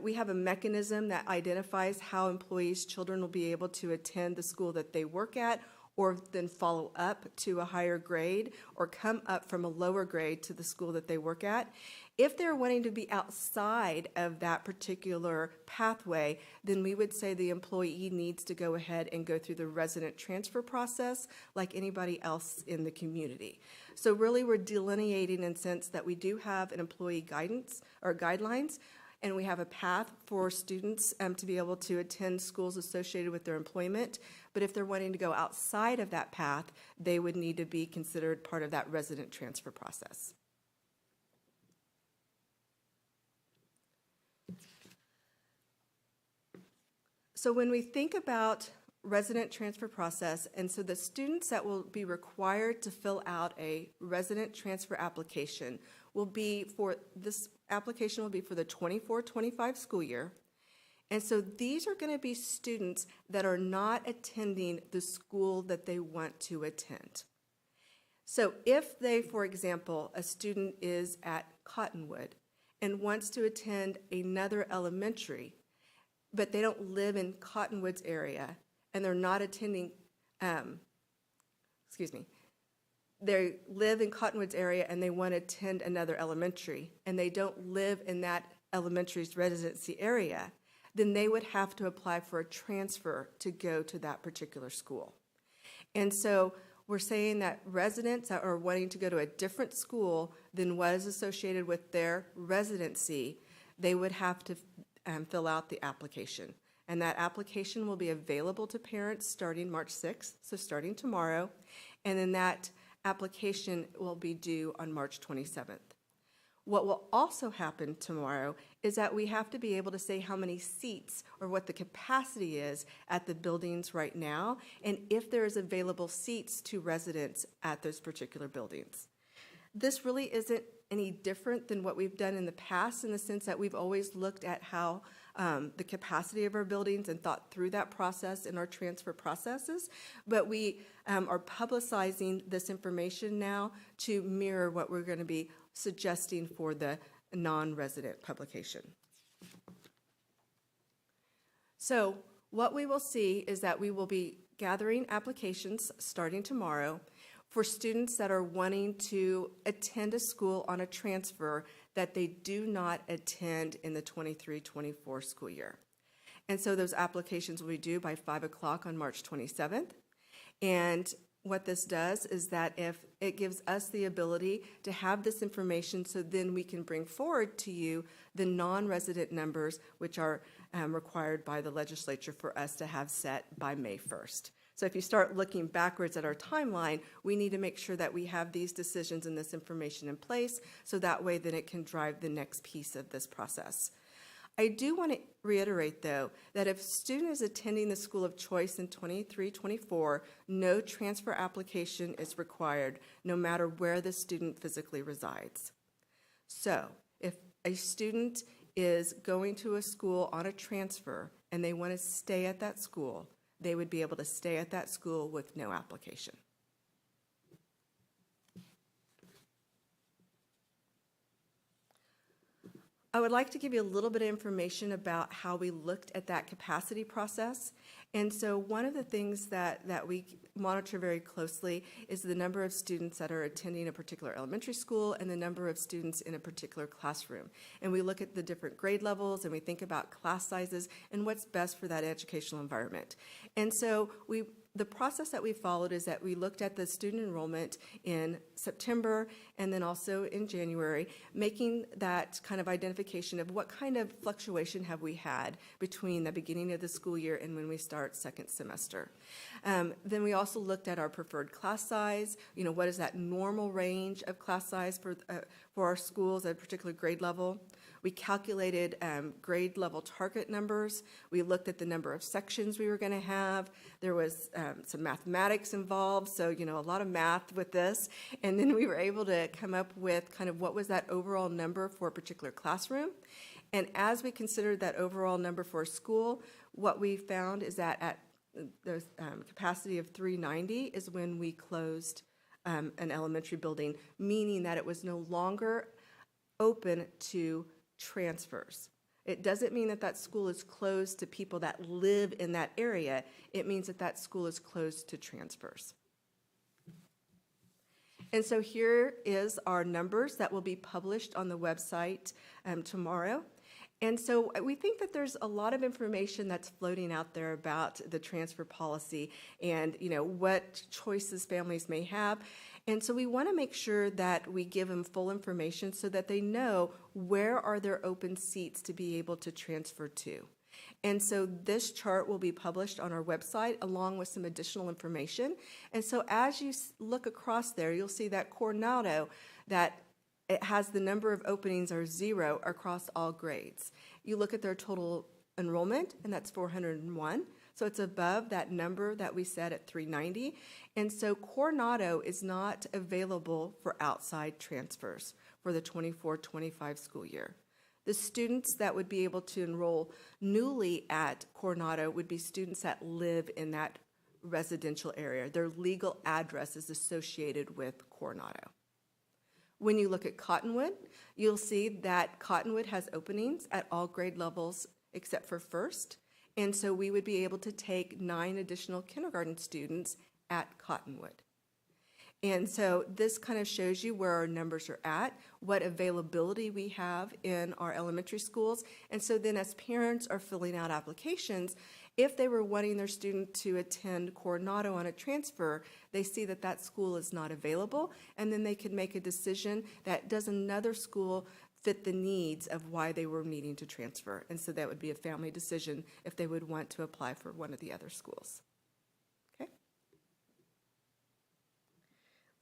we have a mechanism that identifies how employees' children will be able to attend the school that they work at, or then follow up to a higher grade, or come up from a lower grade to the school that they work at. If they're wanting to be outside of that particular pathway, then we would say the employee needs to go ahead and go through the resident transfer process like anybody else in the community. So really we're delineating in the sense that we do have an employee guidance or guidelines, and we have a path for students to be able to attend schools associated with their employment. But if they're wanting to go outside of that path, they would need to be considered part of that resident transfer process. So when we think about resident transfer process, and so the students that will be required to fill out a resident transfer application will be for the 24-25 school year. And so these are going to be students that are not attending the school that they want to attend. So if they, for example, a student is at Cottonwood and wants to attend another elementary, but they don't live in Cottonwood's area, and they're not attending, they live in Cottonwood's area and they want to attend another elementary, and they don't live in that elementary's residency area, then they would have to apply for a transfer to go to that particular school. And so we're saying that residents that are wanting to go to a different school than what is associated with their residency, they would have to fill out the application. And that application will be available to parents starting March 6th, so starting tomorrow. And then that application will be due on March 27th. What will also happen tomorrow is that we have to be able to say how many seats or what the capacity is at the buildings right now, and if there is available seats to residents at those particular buildings. This really isn't any different than what we've done in the past, in the sense that we've always looked at how the capacity of our buildings and thought through that process in our transfer processes, but we are publicizing this information now to mirror what we're going to be suggesting for the non-resident publication. So what we will see is that we will be gathering applications starting tomorrow for students that are wanting to attend a school on a transfer that they do not attend in the 23-24 school year. And so those applications will be due by 5 o'clock on March 27th. And what this does is that if it gives us the ability to have this information, so then we can bring forward to you the non-resident numbers, which are required by the legislature for us to have set by May 1st. So if you start looking backwards at our timeline, we need to make sure that we have these decisions and this information in place, so that way then it can drive the next piece of this process. I do want to reiterate, though, that if a student is attending the school of choice in 23-24, no transfer application is required, no matter where the student physically resides. So if a student is going to a school on a transfer and they want to stay at that school, they would be able to stay at that school with no application. I would like to give you a little bit of information about how we looked at that capacity process. And so one of the things that we monitor very closely is the number of students that are attending a particular elementary school and the number of students in a particular classroom. And we look at the different grade levels and we think about class sizes and what's best for that educational environment. And so the process that we followed is that we looked at the student enrollment in September and then also in January, making that kind of identification of what kind of fluctuation have we had between the beginning of the school year and when we start second semester. Then we also looked at our preferred class size, what is that normal range of class size for our schools at a particular grade level. We calculated grade level target numbers. We looked at the number of sections we were going to have. There was some mathematics involved, so a lot of math with this. And then we were able to come up with kind of what was that overall number for a particular classroom. And as we considered that overall number for a school, what we found is that at the capacity of 390 is when we closed an elementary building, meaning that it was no longer open to transfers. It doesn't mean that that school is closed to people that live in that area. It means that that school is closed to transfers. And so here is our numbers that will be published on the website tomorrow. And so we think that there's a lot of information that's floating out there about the transfer policy and what choices families may have. And so we want to make sure that we give them full information so that they know where are their open seats to be able to transfer to. And so this chart will be published on our website along with some additional information. And so as you look across there, you'll see that Coronado, that it has the number of openings are 0 across all grades. You look at their total enrollment, and that's 401. So it's above that number that we set at 390. And so Coronado is not available for outside transfers for the 24-25 school year. The students that would be able to enroll newly at Coronado would be students that live in that residential area. Their legal address is associated with Coronado. When you look at Cottonwood, you'll see that Cottonwood has openings at all grade levels except for first. And so we would be able to take 9 additional kindergarten students at Cottonwood. And so this kind of shows you where our numbers are at, what availability we have in our elementary schools. And so then as parents are filling out applications, if they were wanting their student to attend Coronado on a transfer, they see that that school is not available, and then they can make a decision that does another school fit the needs of why they were needing to transfer. And so that would be a family decision if they would want to apply for one of the other schools. Okay?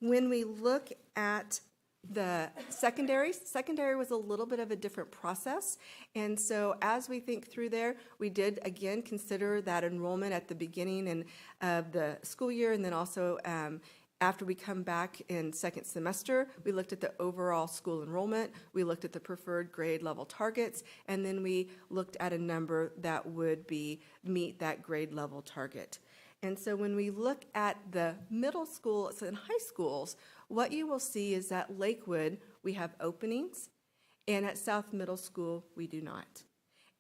When we look at the secondary was a little bit of a different process. And so as we think through there, we did again consider that enrollment at the beginning of the school year, and then also after we come back in second semester, we looked at the overall school enrollment, we looked at the preferred grade level targets, and then we looked at a number that would meet that grade level target. And so when we look at the middle schools and high schools, what you will see is that Lakewood, we have openings, and at South Middle School, we do not.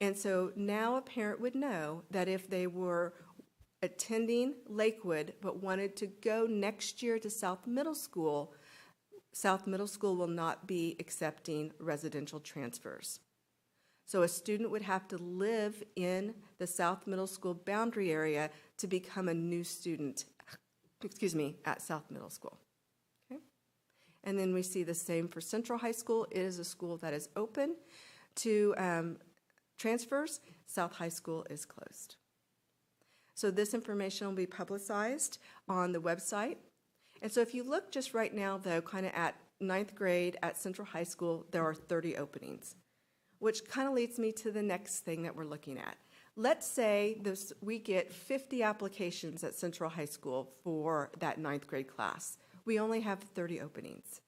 And so now a parent would know that if they were attending Lakewood but wanted to go next year to South Middle School will not be accepting residential transfers. So a student would have to live in the South Middle School boundary area to become a new student, at South Middle School. Okay? And then we see the same for Central High School. It is a school that is open to transfers. South High School is closed. So this information will be publicized on the website. And so if you look just right now, though, kind of at 9th grade at Central High School, there are 30 openings, which kind of leads me to the next thing that we're looking at. Let's say we get 50 applications at Central High School for that 9th grade class. We only have 30 openings.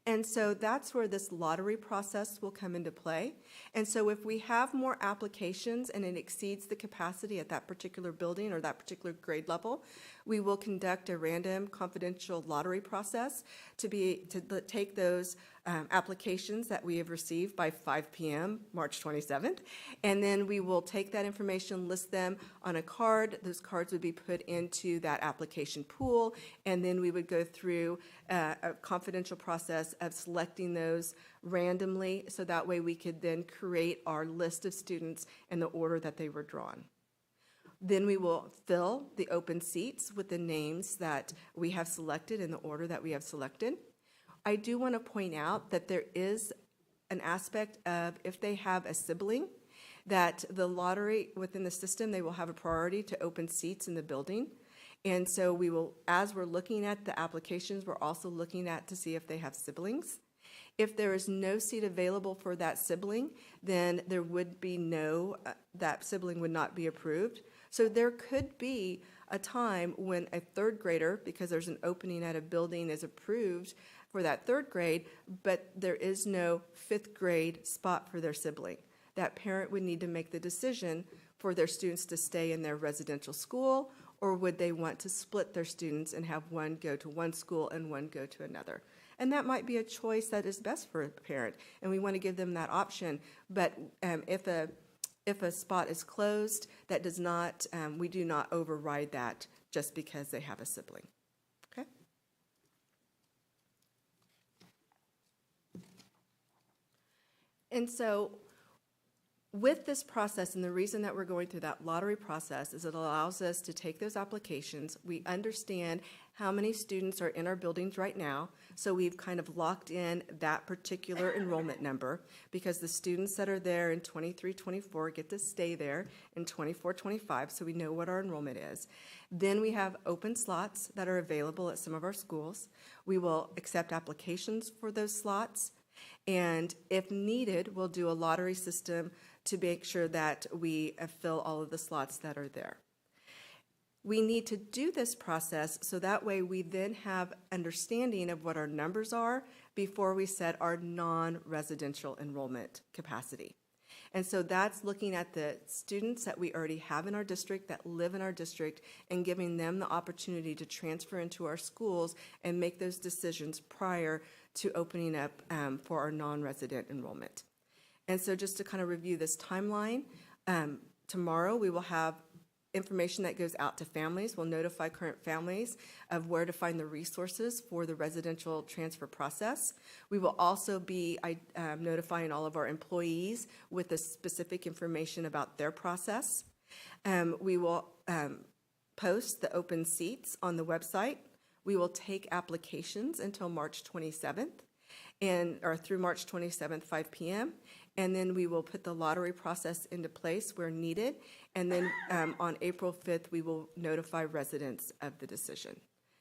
And so that's where this lottery process will come into play. And so if we have more applications and it exceeds the capacity at that particular building or that particular grade level, we will conduct a random confidential lottery process to take those applications that we have received by 5 p.m. March 27th. And then we will take that information, list them on a card. Those cards would be put into that application pool. And then we would go through a confidential process of selecting those randomly, so that way we could then create our list of students in the order that they were drawn. Then we will fill the open seats with the names that we have selected in the order that we have selected. I do want to point out that there is an aspect of, if they have a sibling, that the lottery within the system, they will have a priority to open seats in the building. And so we will, as we're looking at the applications, we're also looking at to see if they have siblings. If there is no seat available for that sibling, then there would be that sibling would not be approved. So there could be a time when a 3rd grader, because there's an opening at a building, is approved for that 3rd grade, but there is no 5th grade spot for their sibling. That parent would need to make the decision for their students to stay in their residential school, or would they want to split their students and have one go to one school and one go to another. And that might be a choice that is best for a parent, and we want to give them that option. But if a spot is closed, that does not, we do not override that just because they have a sibling. Okay? And so with this process, and the reason that we're going through that lottery process is it allows us to take those applications. We understand how many students are in our buildings right now, so we've kind of locked in that particular enrollment number, because the students that are there in 23-24 get to stay there in 24-25, so we know what our enrollment is. Then we have open slots that are available at some of our schools. We will accept applications for those slots, and if needed, we'll do a lottery system to make sure that we fill all of the slots that are there. We need to do this process so that way we then have understanding of what our numbers are before we set our non-residential enrollment capacity. And so that's looking at the students that we already have in our district, that live in our district, and giving them the opportunity to transfer into our schools and make those decisions prior to opening up for our non-resident enrollment. And so just to kind of review this timeline, tomorrow we will have information that goes out to families. We'll notify current families of where to find the resources for the residential transfer process. We will also be notifying all of our employees with the specific information about their process. We will post the open seats on the website. We will take applications until March 27th, or through March 27th, 5 p.m., and then we will put the lottery process into place where needed, and then on April 5th, we will notify residents of the decision,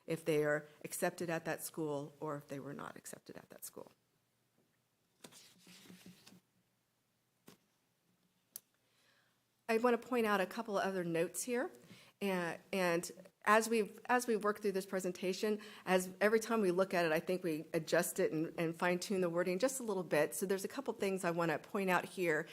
if they are accepted at that school or if they were not accepted at that school. I want to point out a couple of other notes here, and as we work through this presentation, every time we look at it, I think we adjust it and fine tune the wording just a little bit. So there's a couple things I want to point out here.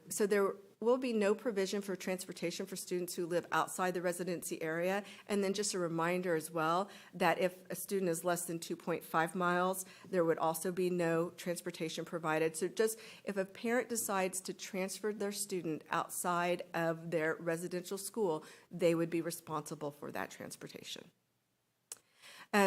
So there will be no provision for transportation for students who live outside the residency area. And then just a reminder as well that if a student is less than 2.5 miles, there would also be no transportation provided. So just if a parent decides to transfer their student outside of their residential school, they would be responsible for that transportation.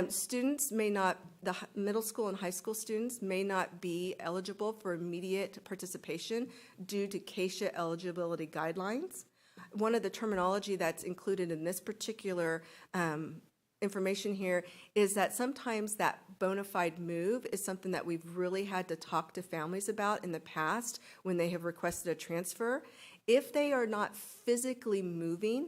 Students may not, the middle school and high school students may not be eligible for immediate participation due to CASHA eligibility guidelines. One of the terminology that's included in this particular information here is that sometimes that bona fide move is something that we've really had to talk to families about in the past when they have requested a transfer. If they are not physically moving,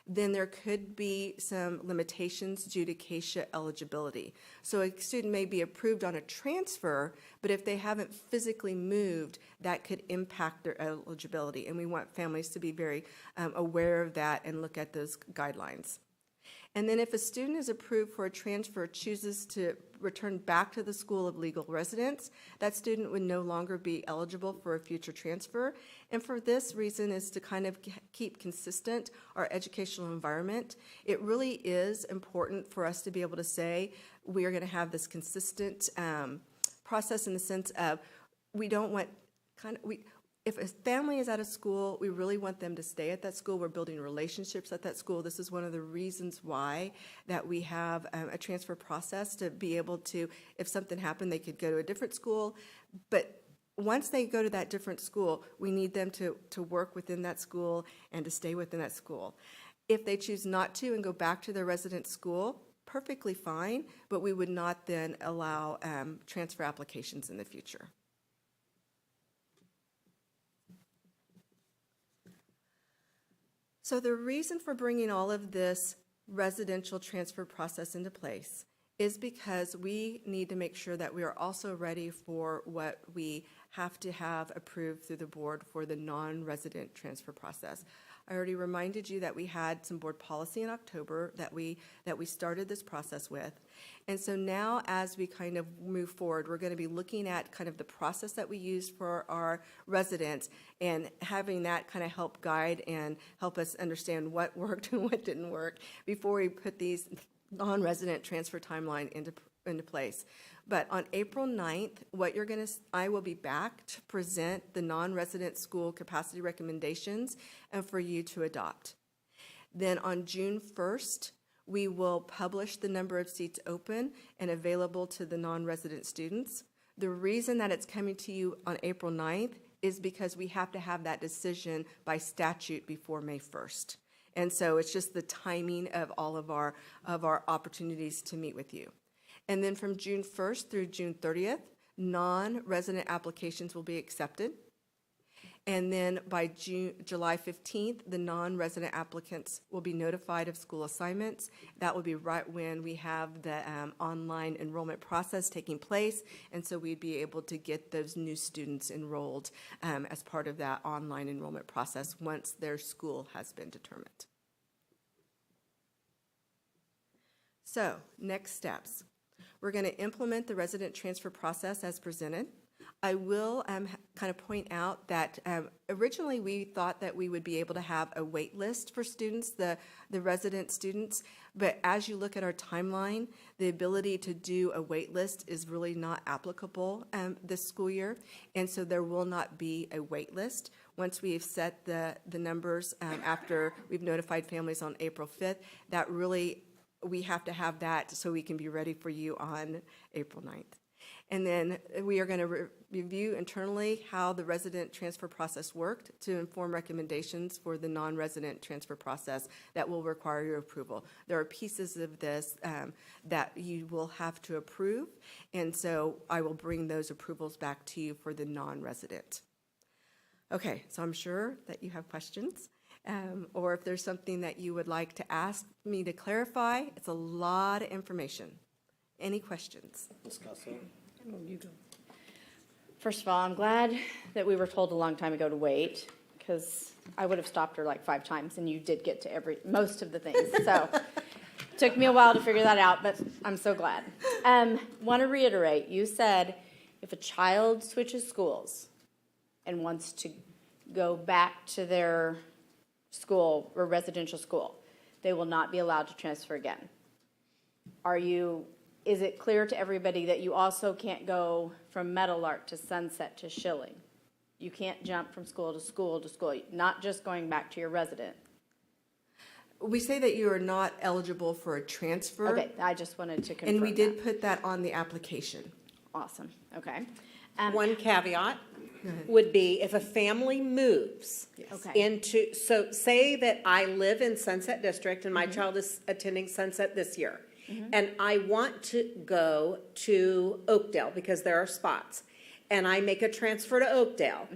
then there could be some limitations due to CASHA eligibility. So a student may be approved on a transfer, but if they haven't physically moved, that could impact their eligibility. And we want families to be very aware of that and look at those guidelines. And then if a student is approved for a transfer, chooses to return back to the school of legal residence, that student would no longer be eligible for a future transfer. And for this reason is to kind of keep consistent our educational environment. It really is important for us to be able to say we are going to have this consistent process in the sense of we don't want if a family is at a school, we really want them to stay at that school. We're building relationships at that school. This is one of the reasons why that we have a transfer process to be able to, if something happened, they could go to a different school. But once they go to that different school, we need them to work within that school and to stay within that school. If they choose not to and go back to their resident school, perfectly fine, but we would not then allow transfer applications in the future. So the reason for bringing all of this residential transfer process into place is because we need to make sure that we are also ready for what we have to have approved through the board for the non-resident transfer process. I already reminded you that we had some board policy in October that we started this process with. And so now as we kind of move forward, we're going to be looking at kind of the process that we use for our residents and having that kind of help guide and help us understand what worked and what didn't work before we put these non-resident transfer timeline into place. But on April 9th, I will be back to present the non-resident school capacity recommendations and for you to adopt. Then on June 1st, we will publish the number of seats open and available to the non-resident students. The reason that it's coming to you on April 9th is because we have to have that decision by statute before May 1st. And so it's just the timing of all of our opportunities to meet with you. And then from June 1st through June 30th, non-resident applications will be accepted. And then by July 15th, the non-resident applicants will be notified of school assignments. That will be right when we have the online enrollment process taking place. And so we'd be able to get those new students enrolled as part of that online enrollment process once their school has been determined. So, next steps. We're going to implement the resident transfer process as presented. I will kind of point out that originally we thought that we would be able to have a wait list for students, the resident students, but as you look at our timeline, the ability to do a wait list is really not applicable this school year, and so there will not be a wait list. once we've set the numbers, after we've notified families on April 5th, that really, we have to have that so we can be ready for you on April 9th. And then we are going to review internally how the resident transfer process worked to inform recommendations for the non-resident transfer process that will require your approval. There are pieces of this that you will have to approve, and so I will bring those approvals back to you for the non-resident. Okay, so I'm sure that you have questions, or if there's something that you would like to ask me to clarify. It's a lot of information. Any questions? Ms. Costello? You go. First of all, I'm glad that we were told a long time ago to wait, because I would have stopped her like 5 times, and you did get to most of the things. So took me a while to figure that out, but I'm so glad. Want to reiterate, you said if a child switches schools and wants to go back to their school or residential school, they will not be allowed to transfer again. Is it clear to everybody that you also can't go from Meadowlark to Sunset to Schilling? You can't jump from school to school to school, not just going back to your resident. We say that you are not eligible for a transfer. Okay, I just wanted to confirm And we did that. put that on the application. Awesome, okay. One caveat would be if a family moves Okay. into, so say that I live in Sunset District and my child is attending Sunset this year, and I want to go to Oakdale because there are spots, and I make a transfer to Oakdale,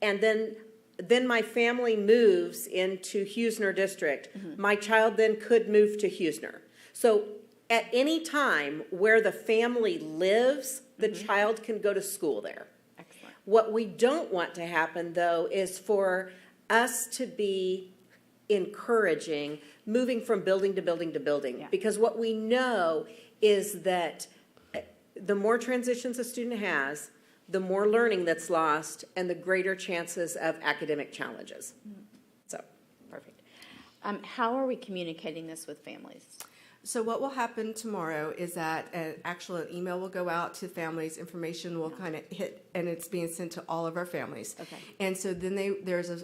and then my family moves into Huesner District, my child then could move to Huesner. So at any time where the family lives, the child can go to school there. Excellent. What we don't want to happen, though, is for us to be encouraging moving from building to building to building. Yeah. Because what we know is that the more transitions a student has, the more learning that's lost and the greater chances of academic challenges. So, Perfect. How are we communicating this with families? So what will happen tomorrow is that an email will go out to families, information will kind of hit, and it's being sent to all of our families. Okay. And so then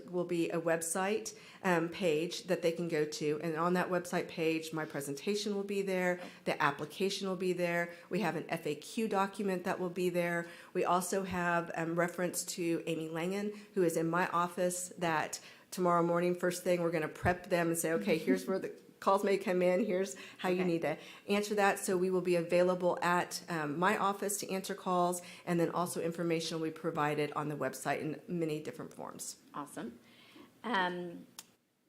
will be a website page that they can go to, and on that website page, my presentation will be there, the application will be there, we have an FAQ document that will be there. We also have reference to Amy Langen, who is in my office, that tomorrow morning, first thing, we're going to prep them and say, okay, here's where the calls may come in, here's how you need to answer that. So we will be available at my office to answer calls, and then also information will be provided on the website in many different forms. Awesome.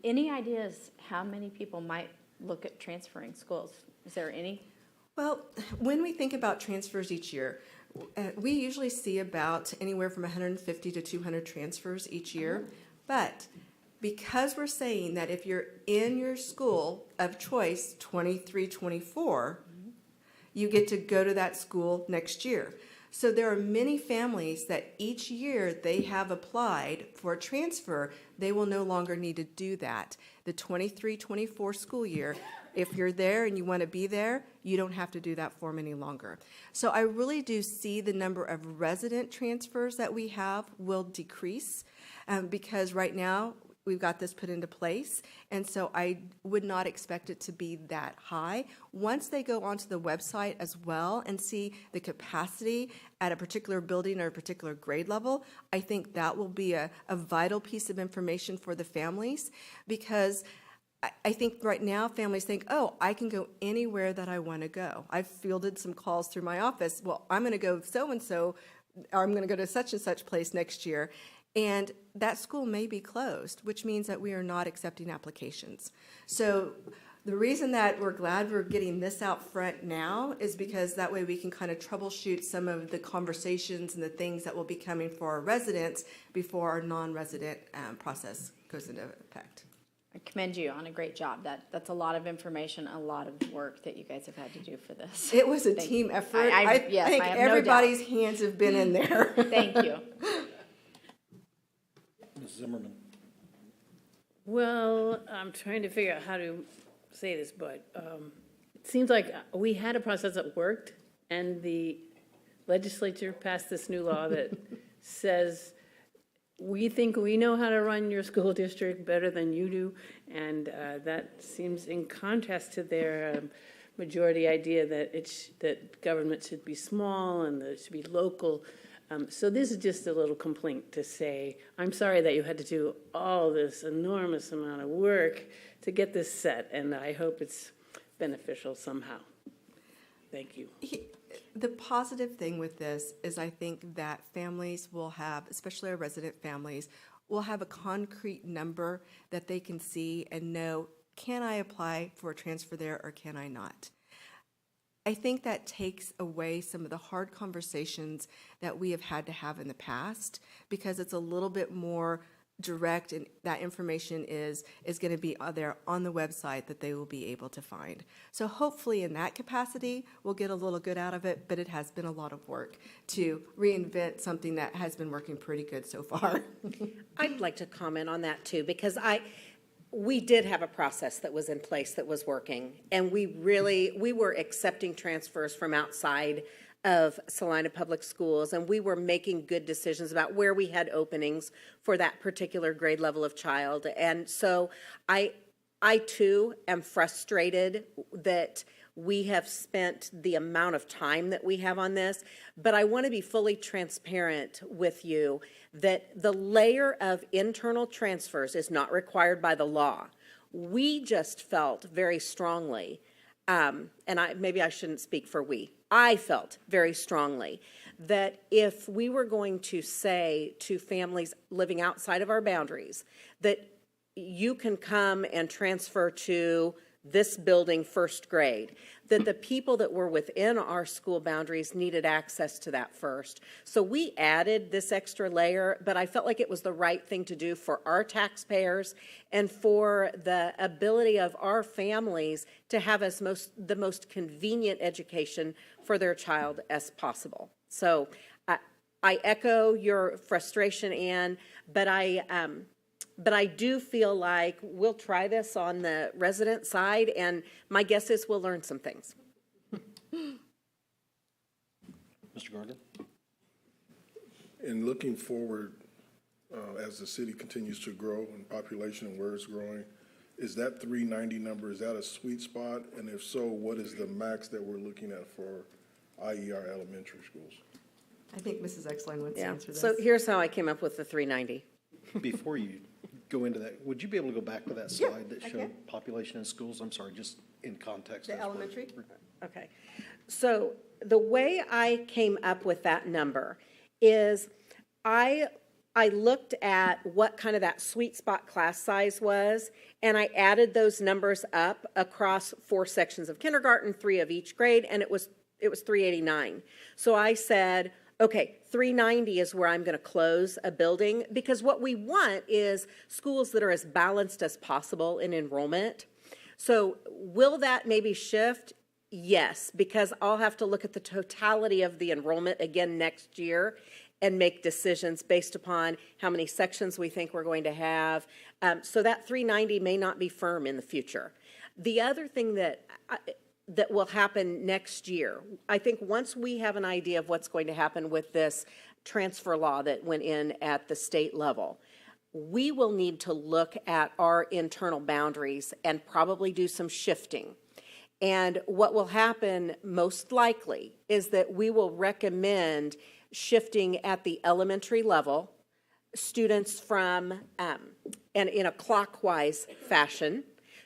Any ideas how many people might look at transferring schools? Is there any? Well, when we think about transfers each year, we usually see about anywhere from 150 to 200 transfers each year. But because we're saying that if you're in your school of choice 23-24, you get to go to that school next year. So there are many families that each year they have applied for a transfer, they will no longer need to do that. The 23-24 school year, if you're there and you want to be there, you don't have to do that form any longer. So I really do see the number of resident transfers that we have will decrease because right now we've got this put into place, and so I would not expect it to be that high. Once they go onto the website as well and see the capacity at a particular building or a particular grade level, I think that will be a vital piece of information for the families, because I think right now families think, oh, I can go anywhere that I want to go. I've fielded some calls through my office, well, I'm going to go so-and-so, or I'm going to go to such and such place next year. And that school may be closed, which means that we are not accepting applications. So the reason that we're glad we're getting this out front now is because that way we can kind of troubleshoot some of the conversations and the things that will be coming for our residents before our non-resident process goes into effect. I commend you on a great job. That's a lot of information, a lot of work that you guys have had to do for this. It was a team effort. Yes, I think I have no doubt. everybody's hands have been in there. Thank you. Ms. Zimmerman? Well, I'm trying to figure out how to say this, but it seems like we had a process that worked, and the legislature passed this new law that says we think we know how to run your school district better than you do, and that seems in contrast to their majority idea that that government should be small and that it should be local. So this is just a little complaint to say, I'm sorry that you had to do all this enormous amount of work to get this set, and I hope it's beneficial somehow. Thank you. The positive thing with this is I think that families will have, especially our resident families, will have a concrete number that they can see and know, can I apply for a transfer there or can I not? I think that takes away some of the hard conversations that we have had to have in the past, because it's a little bit more direct, and that information is going to be there on the website that they will be able to find. So hopefully in that capacity, we'll get a little good out of it, but it has been a lot of work to reinvent something that has been working pretty good so far. I'd like to comment on that too, because we did have a process that was in place that was working, and we were accepting transfers from outside of Salina Public Schools, and we were making good decisions about where we had openings for that particular grade level of child. And so I too am frustrated that we have spent the amount of time that we have on this, but I want to be fully transparent with you that the layer of internal transfers is not required by the law. We just felt very strongly, and maybe I shouldn't speak for we, I felt very strongly that if we were going to say to families living outside of our boundaries that you can come and transfer to this building first grade, that the people that were within our school boundaries needed access to that first. So we added this extra layer, but I felt like it was the right thing to do for our taxpayers and for the ability of our families to have the most convenient education for their child as possible. So I echo your frustration, Ann, but I do feel like we'll try this on the resident side, and my guess is we'll learn some things. Mr. Gardner? In looking forward, as the city continues to grow in population and where it's growing, is that 390 number, is that a sweet spot? And if so, what is the max that we're looking at for IER elementary schools? I think Mrs. Exline wants to answer this. So here's how I came up with the 390. Before you go into that, would you be able to go back to that slide that showed population in schools? I'm sorry, just in context. The elementary? Okay. So the way I came up with that number is I looked at what kind of that sweet spot class size was, and I added those numbers up across 4 sections of kindergarten, 3 of each grade, and it was 389. So I said, okay, 390 is where I'm going to close a building, because what we want is schools that are as balanced as possible in enrollment. So will that maybe shift? Yes, because I'll have to look at the totality of the enrollment again next year and make decisions based upon how many sections we think we're going to have. So that 390 may not be firm in the future. The other thing that will happen next year, I think once we have an idea of what's going to happen with this transfer law that went in at the state level, we will need to look at our internal boundaries and probably do some shifting. And what will happen most likely is that we will recommend shifting at the elementary level students from, and in a clockwise fashion,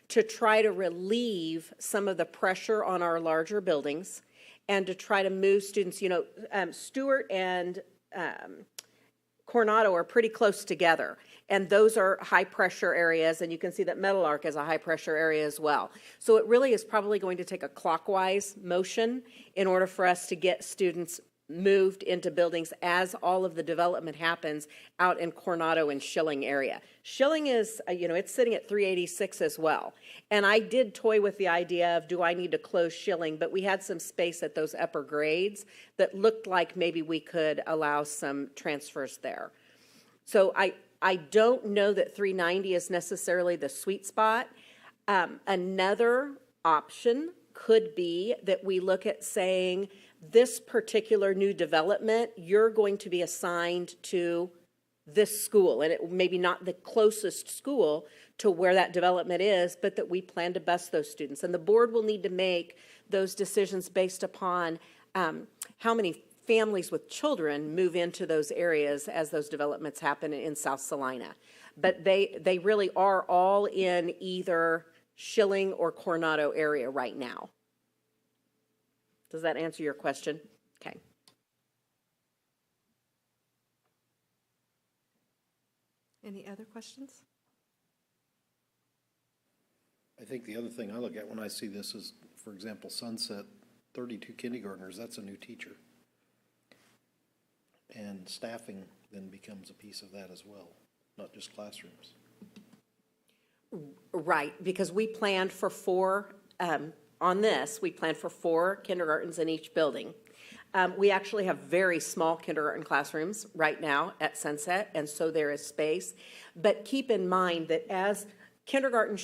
to try to relieve some of the pressure on our larger buildings and to try to move students. You know, Stewart and Coronado are pretty close together, and those are high-pressure areas, and you can see that Meadowlark is a high-pressure area as well. So it really is probably going to take a clockwise motion in order for us to get students moved into buildings as all of the development happens out in Coronado and Schilling area. Schilling is, it's sitting at 386 as well. And I did toy with the idea of, do I need to close Schilling? But we had some space at those upper grades that looked like maybe we could allow some transfers there. So I don't know that 390 is necessarily the sweet spot. Another option could be that we look at saying, this particular new development, you're going to be assigned to this school, and it maybe not the closest school to where that development is, but that we plan to bus those students. And the board will need to make those decisions based upon how many families with children move into those areas as those developments happen in South Salina. But they really are all in either Schilling or Coronado area right now. Does that answer your question? Okay. Any other questions? I think the other thing I look at when I see this is, for example, Sunset, 32 kindergartners, that's a new teacher. And staffing then becomes a piece of that as well, not just classrooms. Right, because we planned for four, on this, we planned for 4 kindergartens in each building. We actually have very small kindergarten classrooms right now at Sunset, and so there is space. But keep in mind that as kindergarten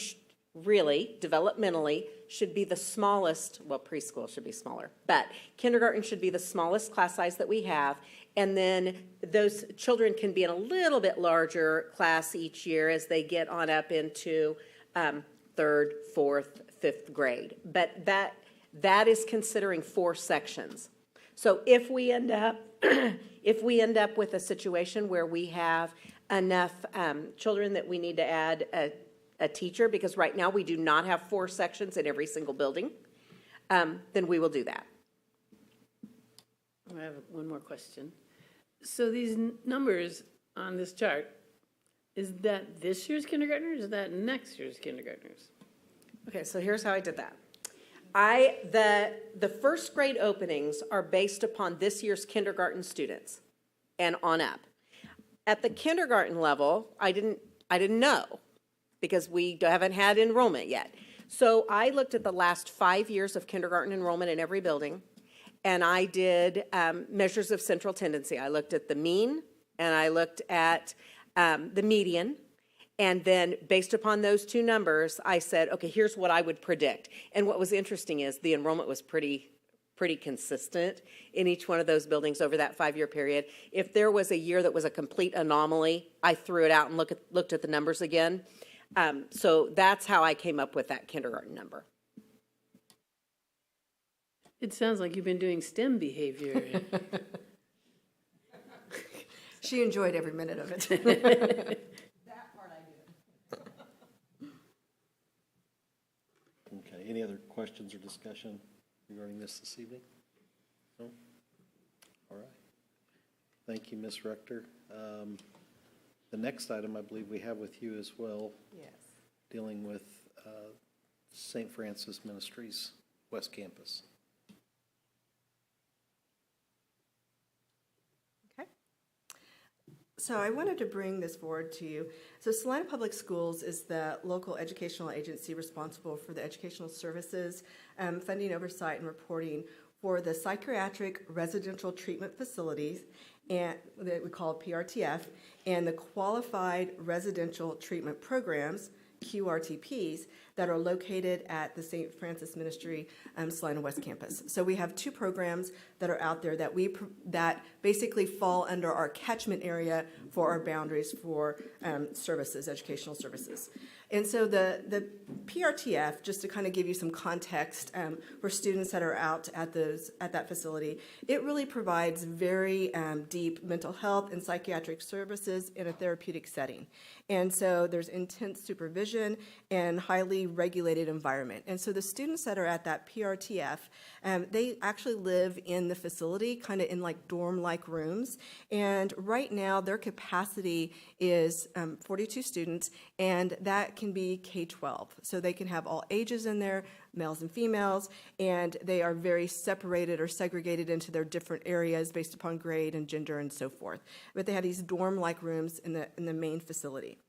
really, developmentally, should be the smallest, well, preschool should be smaller, but kindergarten should be the smallest class size that we have. And then those children can be in a little bit larger class each year as they get on up into 3rd, 4th, 5th grade. But that is considering 4 sections. So if we end up with a situation where we have enough children that we need to add a teacher, because right now we do not have 4 sections in every single building, then we will do that. I have one more question. So these numbers on this chart, is that this year's kindergartners, or is that next year's kindergartners? Okay, so here's how I did that. The first grade openings are based upon this year's kindergarten students and on up. At the kindergarten level, I didn't know because we haven't had enrollment yet. So I looked at the last 5 years of kindergarten enrollment in every building, and I did measures of central tendency. I looked at the mean, and I looked at the median, and then based upon those 2 numbers, I said, okay, here's what I would predict. And what was interesting is the enrollment was pretty consistent in each one of those buildings over that 5-year period. If there was a year that was a complete anomaly, I threw it out and looked at the numbers again. So that's how I came up with that kindergarten number. It sounds like you've been doing STEM behavior. She enjoyed every minute of it. Okay, any other questions or discussion regarding this evening? No? All right. Thank you, Ms. Rector. The next item I believe we have with you as well. Yes. Dealing with St. Francis Ministries West Campus. So I wanted to bring this forward to you. So Salina Public Schools is the local educational agency responsible for the educational services, funding, oversight, and reporting for the psychiatric residential treatment facilities, and that we call PRTF, and the qualified residential treatment programs, QRTPs, that are located at the St. Francis Ministry Salina West Campus. So we have 2 programs that are out there that basically fall under our catchment area for our boundaries for services, educational services. And so the PRTF, just to kind of give you some context for students that are out at that facility, it really provides very deep mental health and psychiatric services in a therapeutic setting. And so there's intense supervision and highly regulated environment. And so the students that are at that PRTF, they actually live in the facility, kind of in like dorm-like rooms. And right now their capacity is 42 students, and that can be K-12. So they can have all ages in there, males and females, and they are very separated or segregated into their different areas based upon grade and gender and so forth. But they have these dorm-like rooms in the main facility.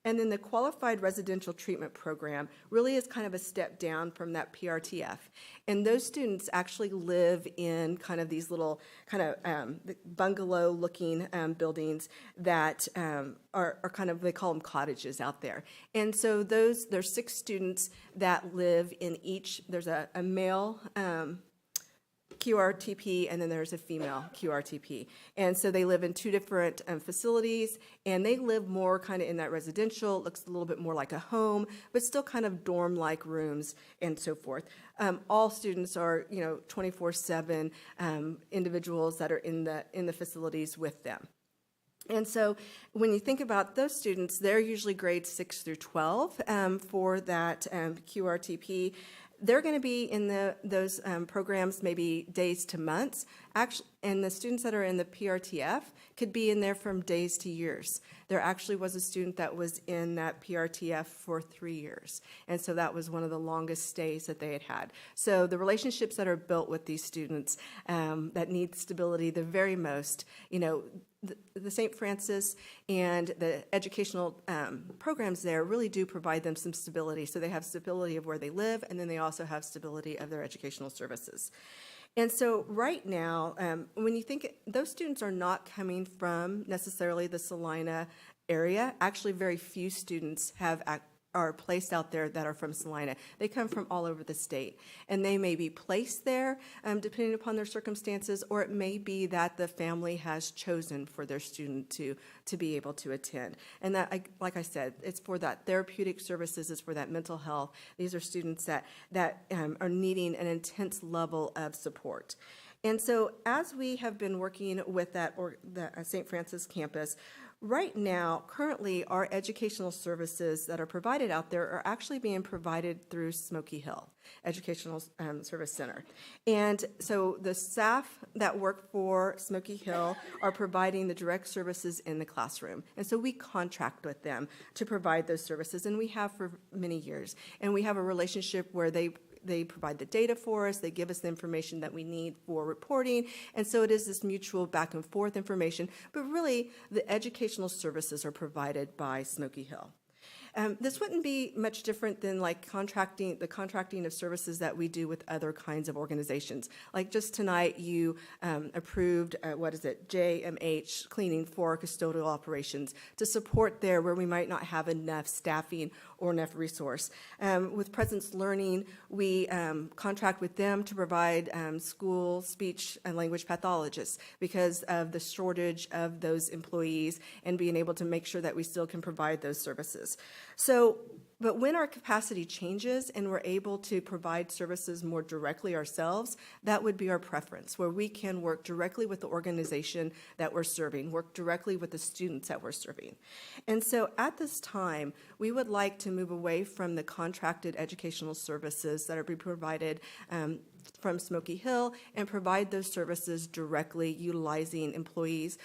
And then the Qualified Residential Treatment Program really is kind of a step down from that PRTF. And those students actually live in kind of these little kind of bungalow-looking buildings that are kind of, they call them cottages out there. And so there's 6 students that live in each, there's a male QRTP, and then there's a female QRTP. And so they live in two different facilities, and they live more kind of in that residential, looks a little bit more like a home, but still kind of dorm-like rooms and so forth. All students are, 24/7 individuals that are in the facilities with them. And so when you think about those students, they're usually grades 6 through 12 for that QRTP. They're going to be in those programs maybe days to months. Actually, and the students that are in the PRTF could be in there from days to years. There actually was a student that was in that PRTF for 3 years. And so that was one of the longest stays that they had had. So the relationships that are built with these students that need stability the very most, the St. Francis and the educational programs there really do provide them some stability. So they have stability of where they live, and then they also have stability of their educational services. And so right now, when you think, those students are not coming from necessarily the Salina area. Actually, very few students are placed out there that are from Salina. They come from all over the state, and they may be placed there depending upon their circumstances, or it may be that the family has chosen for their student to be able to attend. And that, like I said, it's for that therapeutic services, it's for that mental health. These are students that are needing an intense level of support. And so as we have been working with the St. Francis campus, right now, currently, our educational services that are provided out there are actually being provided through Smoky Hill Educational Service Center. And so the staff that work for Smoky Hill are providing the direct services in the classroom. And so we contract with them to provide those services, and we have for many years. And we have a relationship where they provide the data for us, they give us the information that we need for reporting, and so it is this mutual back and forth information, but really the educational services are provided by Smoky Hill. This wouldn't be much different than like the contracting of services that we do with other kinds of organizations. Like just tonight, you approved, JMH cleaning for custodial operations to support there where we might not have enough staffing or enough resource. With Presence Learning, we contract with them to provide school speech and language pathologists because of the shortage of those employees and being able to make sure that we still can provide those services. But when our capacity changes and we're able to provide services more directly ourselves, that would be our preference, where we can work directly with the organization that we're serving, work directly with the students that we're serving. And so at this time, we would like to move away from the contracted educational services that are being provided from Smoky Hill and provide those services directly utilizing employees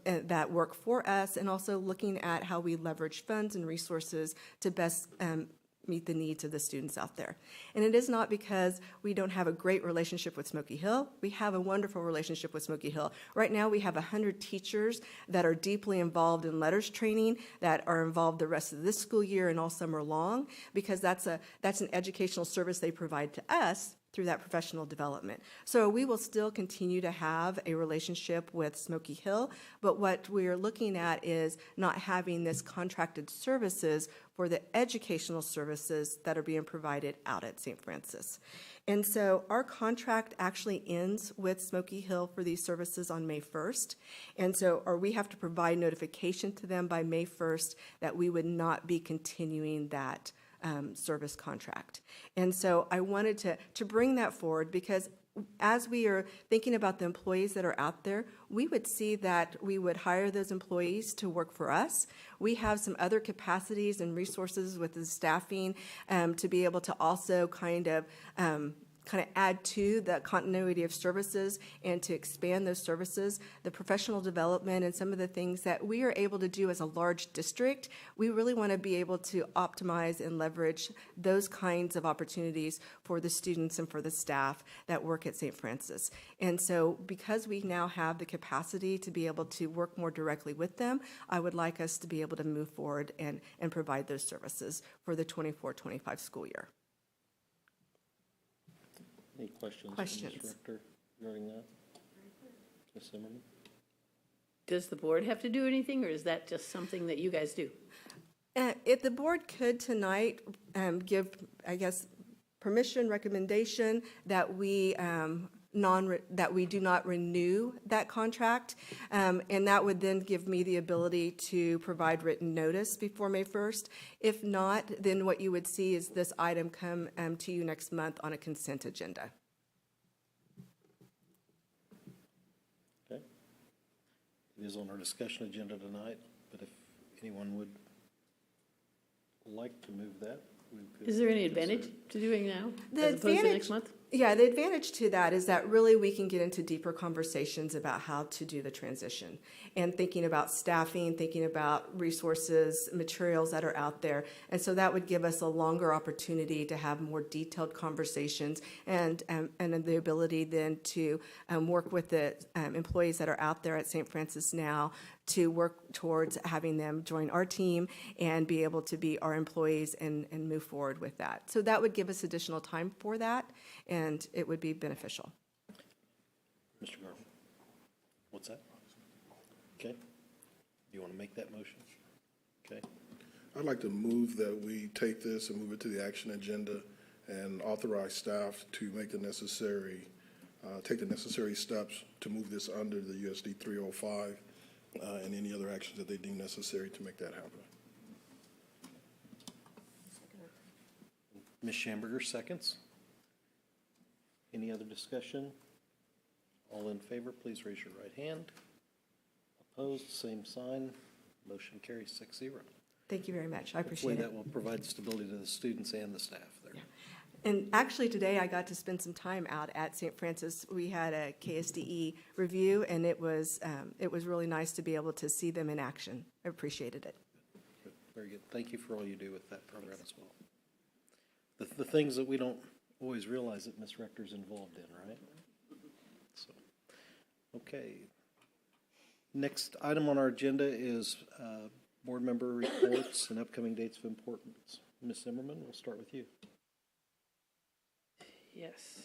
that work for us, and also looking at how we leverage funds and resources to best meet the needs of the students out there. And it is not because we don't have a great relationship with Smoky Hill. We have a wonderful relationship with Smoky Hill. Right now we have 100 teachers that are deeply involved in letters training, that are involved the rest of this school year and all summer long, because that's an educational service they provide to us through that professional development. So we will still continue to have a relationship with Smoky Hill, but what we're looking at is not having this contracted services for the educational services that are being provided out at St. Francis. And so our contract actually ends with Smoky Hill for these services on May 1st. And so, or we have to provide notification to them by May 1st that we would not be continuing that service contract. And so I wanted to bring that forward because as we are thinking about the employees that are out there, we would see that we would hire those employees to work for us. We have some other capacities and resources with the staffing to be able to also kind of add to the continuity of services and to expand those services, the professional development and some of the things that we are able to do as a large district. We really want to be able to optimize and leverage those kinds of opportunities for the students and for the staff that work at St. Francis. And so because we now have the capacity to be able to work more directly with them, I would like us to be able to move forward and provide those services for the 24-25 school year. Any questions? Questions. Director, regarding that? Ms. Zimmerman? Does the board have to do anything, or is that just something that you guys do? If the board could tonight give, I guess, permission, recommendation that we that we do not renew that contract. And that would then give me the ability to provide written notice before May 1st. If not, then what you would see is this item come to you next month on a consent agenda. Okay. It is on our discussion agenda tonight, but if anyone would like to move that, we could. Is there any advantage to doing now The as opposed to advantage- next month? Yeah, the advantage to that is that really we can get into deeper conversations about how to do the transition and thinking about staffing, thinking about resources, materials that are out there. And so that would give us a longer opportunity to have more detailed conversations and the ability then to work with the employees that are out there at St. Francis now to work towards having them join our team and be able to be our employees and move forward with that. So that would give us additional time for that, and it would be beneficial. Mr. Garland, what's that? Okay. Do you want to make that motion? Okay. I'd like to move that we take this and move it to the action agenda and authorize staff to make the necessary, take the necessary steps to move this under the USD 305 and any other actions that they deem necessary to make that happen. Ms. Schamberger, seconds. Any other discussion? All in favor, please raise your right hand. Opposed, same sign. Motion carries 6-0. Thank you very much. I Hopefully appreciate it. that will provide stability to the students and the staff there. And actually, today I got to spend some time out at St. Francis. We had a KSDE review, and it was really nice to be able to see them in action. I appreciated it. Good. Very good. Thank you for all you do with that program as well. The things that we don't always realize that Ms. Rector's involved in, right? So, okay. Next item on our agenda is board member reports and upcoming dates of importance. Ms. Zimmerman, we'll start with you. Yes.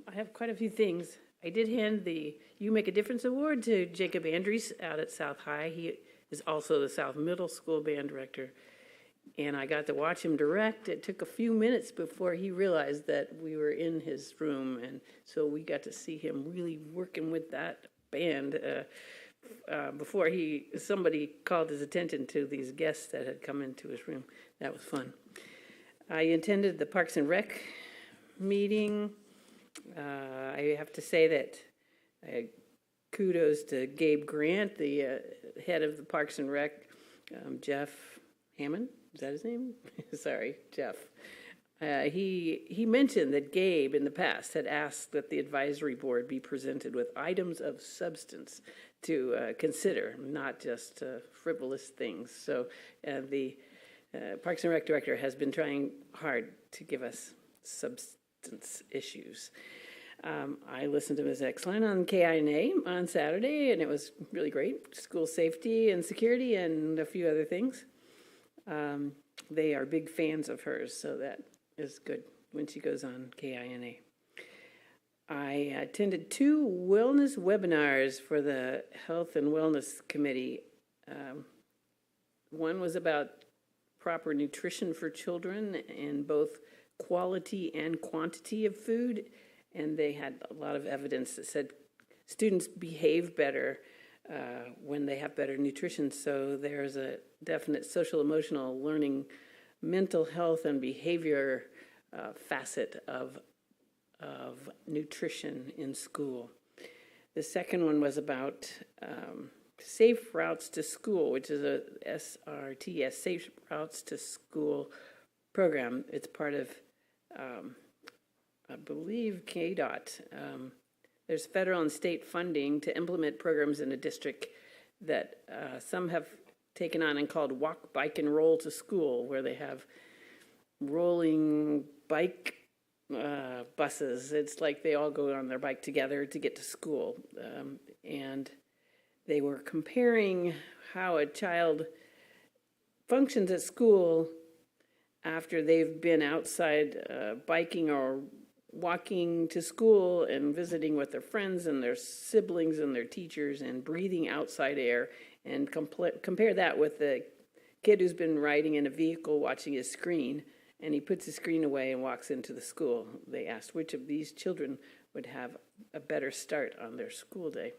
I have quite a few things. I did hand the You Make a Difference Award to Jacob Andrews out at South High. He is also the South Middle School band director. And I got to watch him direct. It took a few minutes before he realized that we were in his room. And so we got to see him really working with that band before somebody called his attention to these guests that had come into his room. That was fun. I attended the Parks and Rec meeting. I have to say that kudos to Gabe Grant, the head of the Parks and Rec, Jeff Hammond. Is that his name? Sorry, Jeff. He mentioned that Gabe in the past had asked that the advisory board be presented with items of substance to consider, not just frivolous things. So the Parks and Rec director has been trying hard to give us substance issues. I listened to Ms. Exline on KINA on Saturday, and it was really great. School safety and security and a few other things. They are big fans of hers, so that is good when she goes on KINA. I attended 2 wellness webinars for the Health and Wellness Committee. One was about proper nutrition for children in both quality and quantity of food, and they had a lot of evidence that said students behave better when they have better nutrition. So there's a definite social emotional learning, mental health and behavior facet of nutrition in school. The second one was about Safe Routes to School, which is a SRTS, Safe Routes to School program. It's part of, I believe, KDOT. There's federal and state funding to implement programs in a district that some have taken on and called Walk, Bike, and Roll to School, where they have rolling bike buses. It's like they all go on their bike together to get to school. And they were comparing how a child functions at school after they've been outside biking or walking to school and visiting with their friends and their siblings and their teachers and breathing outside air, and compare that with the kid who's been riding in a vehicle watching his screen and he puts his screen away and walks into the school. They asked which of these children would have a better start on their school day.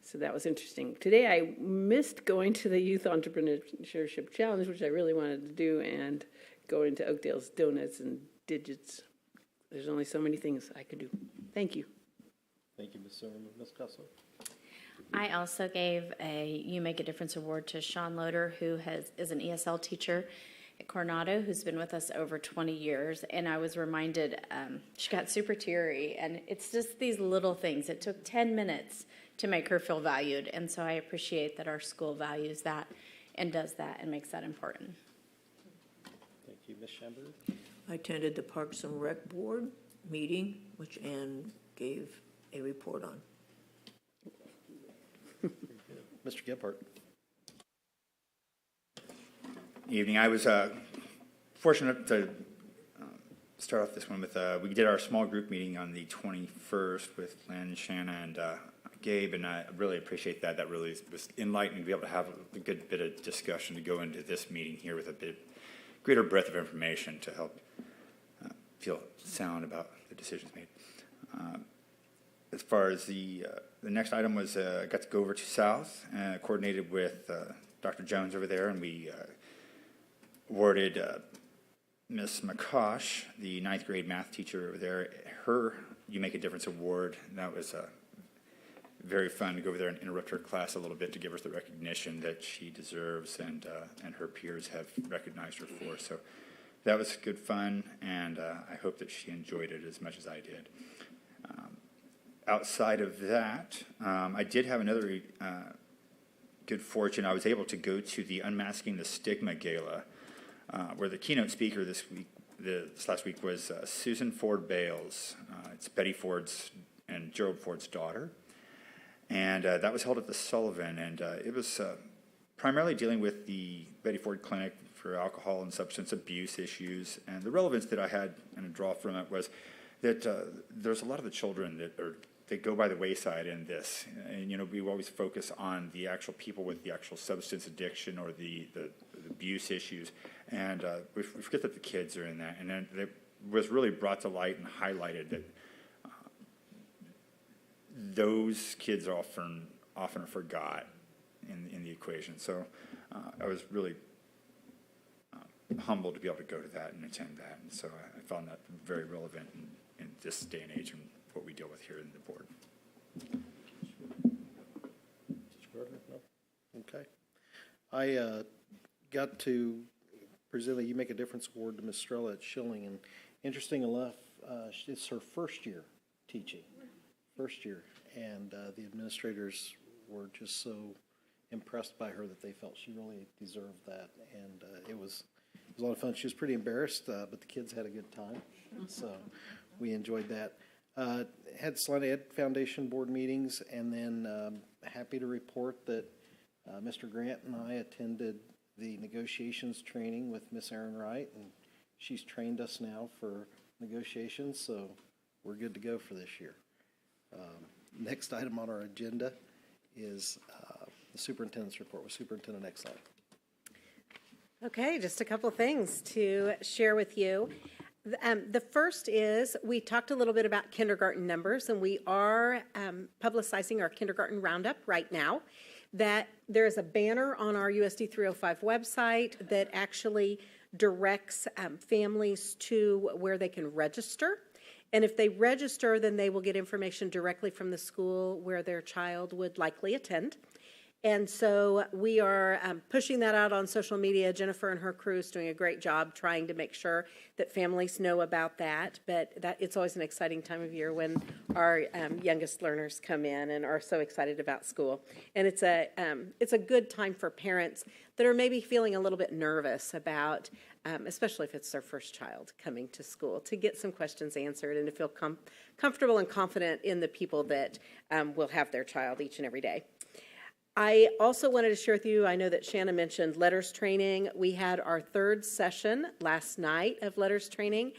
So that was interesting. Today I missed going to the Youth Entrepreneurship Challenge, which I really wanted to do, and going to Oakdale's Donuts and Digits. There's only so many things I could do. Thank you. Thank you, Ms. Zimmerman. Ms. Costello? I also gave a You Make a Difference award to Sean Loader, who is an ESL teacher at Coronado, who's been with us over 20 years. And I was reminded, she got super teary, and it's just these little things. It took 10 minutes to make her feel valued. And so I appreciate that our school values that and does that and makes that important. Thank you, Ms. Schamberger. I attended the Parks and Rec Board meeting, which Ann gave a report on. Mr. Gephardt? Evening. I was fortunate to start off this one with, we did our small group meeting on the 21st with Lynn, Shanna, and Gabe, and I really appreciate that. That really was enlightening to be able to have a good bit of discussion to go into this meeting here with a bit greater breadth of information to help feel sound about the decisions made. As far as the next item was, I got to go over to South, coordinated with Dr. Jones over there, and we awarded Miss McCosh, the 9th grade math teacher over there, her You Make a Difference award. That was very fun to go over there and interrupt her class a little bit to give her the recognition that she deserves and her peers have recognized her for. So that was good fun, and I hope that she enjoyed it as much as I did. Outside of that, I did have another good fortune. I was able to go to the Unmasking the Stigma Gala, where the keynote speaker this last week was Susan Ford Bales. It's Betty Ford's and Gerald Ford's daughter. And that was held at the Sullivan, and it was primarily dealing with the Betty Ford Clinic for alcohol and substance abuse issues. And the relevance that I had and a draw from it was that there's a lot of the children that go by the wayside in this. And, we always focus on the actual people with the actual substance addiction or the abuse issues. And we forget that the kids are in that. And then it was really brought to light and highlighted that those kids are often forgot in the equation. So I was really humbled to be able to go to that and attend that. And so I found that very relevant in this day and age and what we deal with here in the board. No? Okay. I got to present a You Make a Difference award to Ms. Strella at Schilling, and interesting enough, it's her first year teaching. First year, and the administrators were just so impressed by her that they felt she really deserved that, and it was a lot of fun. She was pretty embarrassed, but the kids had a good time, so we enjoyed that. Had Salina Ed Foundation board meetings, and then happy to report that Mr. Grant and I attended the negotiations training with Miss Erin Wright, and she's trained us now for negotiations, so we're good to go for this year. Next item on our agenda is the superintendent's report with Superintendent Exline. Okay, just a couple things to share with you. The first is we talked a little bit about kindergarten numbers, and we are publicizing our kindergarten roundup right now. That there is a banner on our USD 305 website that actually directs families to where they can register. And if they register, then they will get information directly from the school where their child would likely attend. And so we are pushing that out on social media. Jennifer and her crew is doing a great job trying to make sure that families know about that. But it's always an exciting time of year when our youngest learners come in and are so excited about school. And it's a good time for parents that are maybe feeling a little bit nervous about, especially if it's their first child coming to school, to get some questions answered and to feel comfortable and confident in the people that will have their child each and every day. I also wanted to share with you, I know that Shanna mentioned letters training. We had our third session last night of letters training,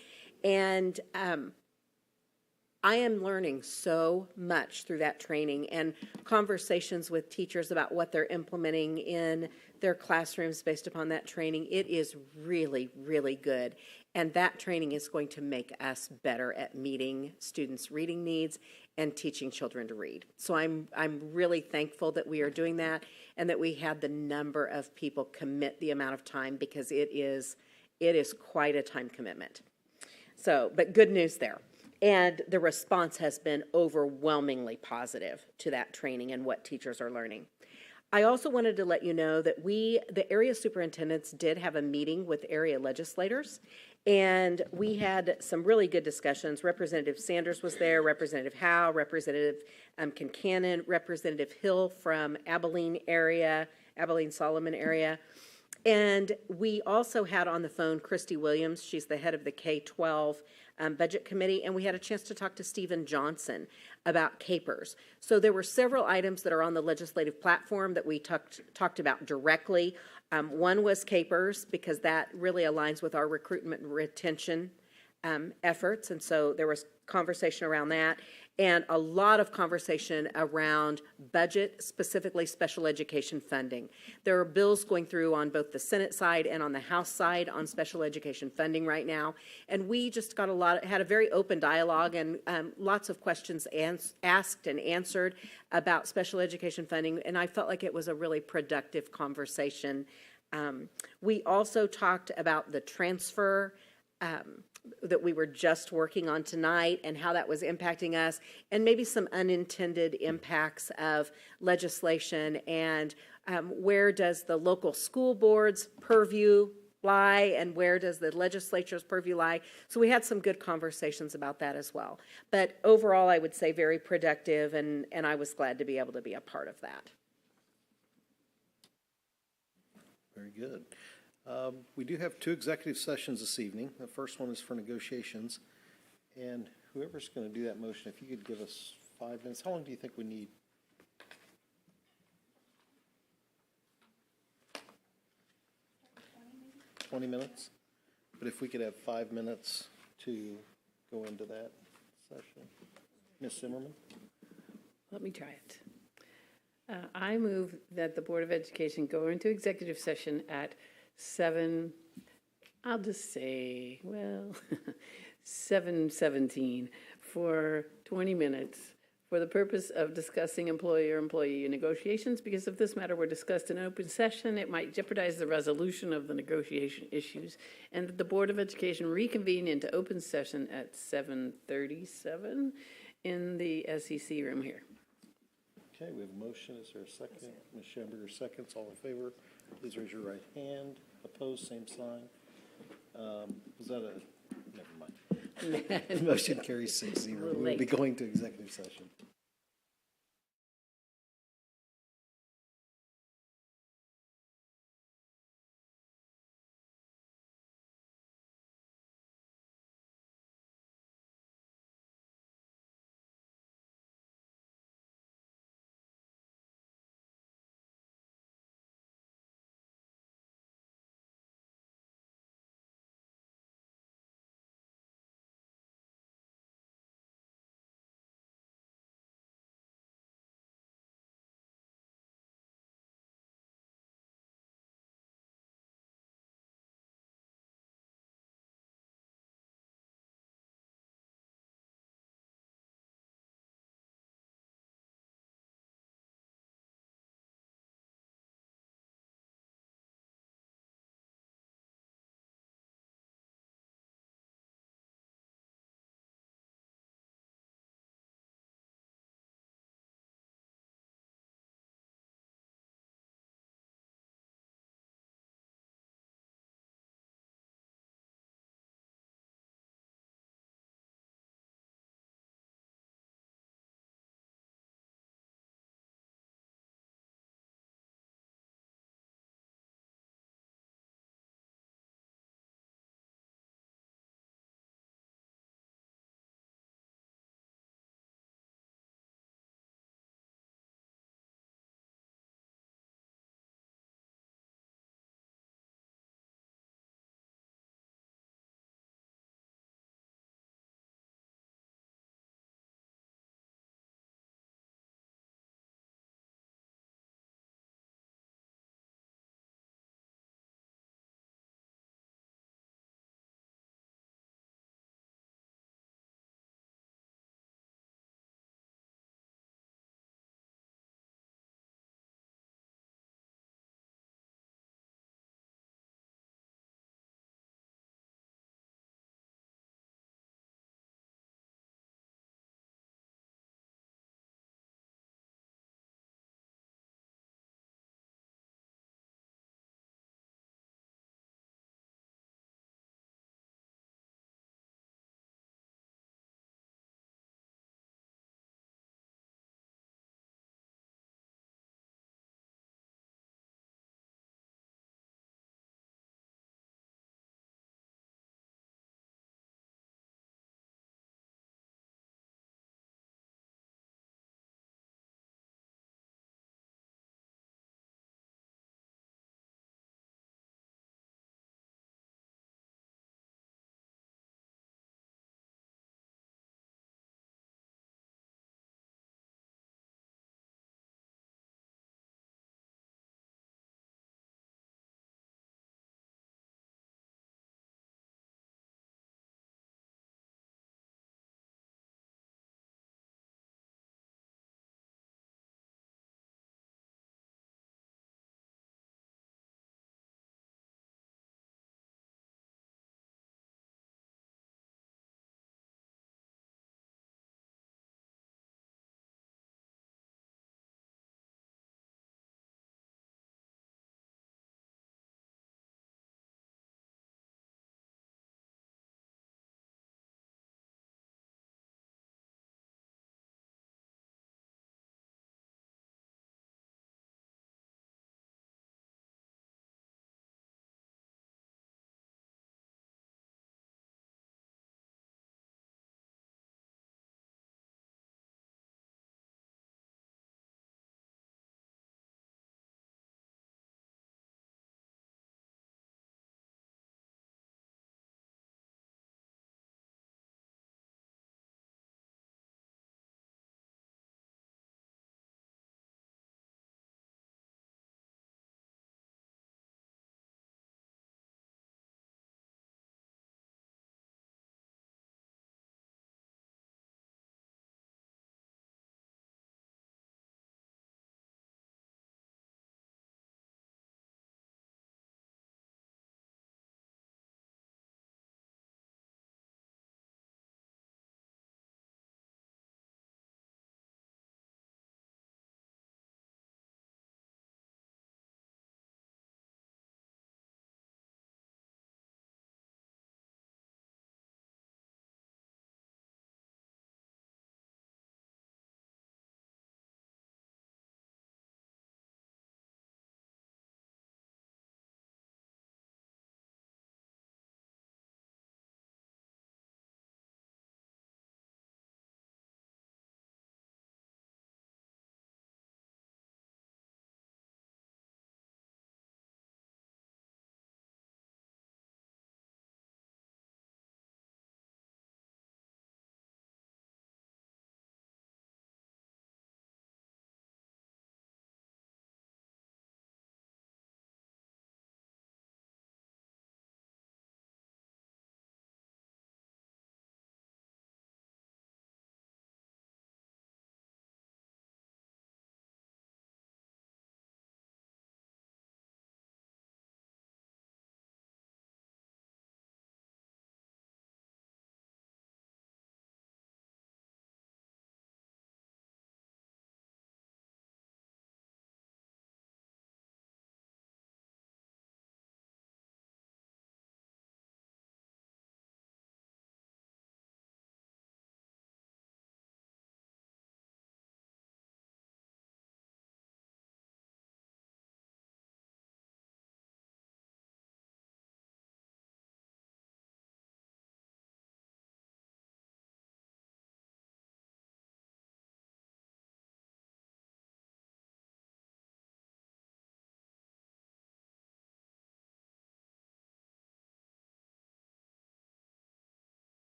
and I am learning so much through that training and conversations with teachers about what they're implementing in their classrooms based upon that training. It is really, really good. And that training is going to make us better at meeting students' reading needs and teaching children to read. So I'm really thankful that we are doing that and that we had the number of people commit the amount of time, because it is quite a time commitment. So, but good news there. And the response has been overwhelmingly positive to that training and what teachers are learning. I also wanted to let you know that the area superintendents did have a meeting with area legislators, and we had some really good discussions. Representative Sanders was there, Representative Howe, Representative Kincannon, Representative Hill from Abilene Solomon area. And we also had on the phone Christy Williams. She's the head of the K-12 budget committee, and we had a chance to talk to Stephen Johnson about CAPERS. So there were several items that are on the legislative platform that we talked about directly. One was CAPERS, because that really aligns with our recruitment and retention efforts, and so there was conversation around that, and a lot of conversation around budget, specifically special education funding. There are bills going through on both the Senate side and on the House side on special education funding right now, and we just got had a very open dialogue and lots of questions asked and answered about special education funding, and I felt like it was a really productive conversation. We also talked about the transfer that we were just working on tonight and how that was impacting us, and maybe some unintended impacts of legislation, and where does the local school board's purview lie and where does the legislature's purview lie. So we had some good conversations about that as well. But overall, I would say very productive, and I was glad to be able to be a part of that. Very good. We do have 2 executive sessions this evening. The first one is for negotiations. And whoever's going to do that motion, if you could give us 5 minutes. How long do you think we need? 20 minutes? But if we could have 5 minutes to go into that session. Ms. Zimmerman? Let me try it. I move that the Board of Education go into executive session at 7:17 for 20 minutes for the purpose of discussing employer-employee negotiations, because if this matter were discussed in open session, it might jeopardize the resolution of the negotiation issues, and that the Board of Education reconvene into open session at 7:37 in the SEC room here. Okay, we have a motion. Is there a second? Ms. Schamberger seconds. All in favor, please raise your right hand. Opposed, same sign. Was that never mind. Motion carries 6-0. We'll be going to executive session.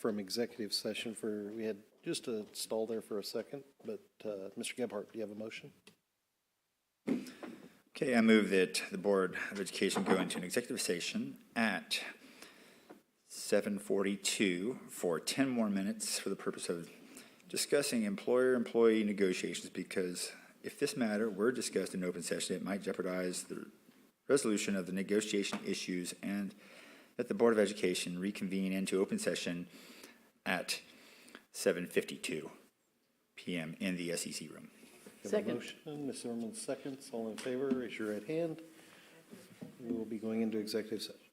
from executive session we had just a stall there for a second, but Mr. Gebhardt, do you have a motion? Okay, I move that the Board of Education go into an executive session at 7:42 for 10 more minutes for the purpose of discussing employer-employee negotiations, because if this matter were discussed in open session, it might jeopardize the resolution of the negotiation issues, and that the Board of Education reconvene into open session at 7:52 p.m. in the SEC room. We have a Second. motion, Ms. Zimmerman seconds. All in favor, raise your right hand. We will be going into executive session.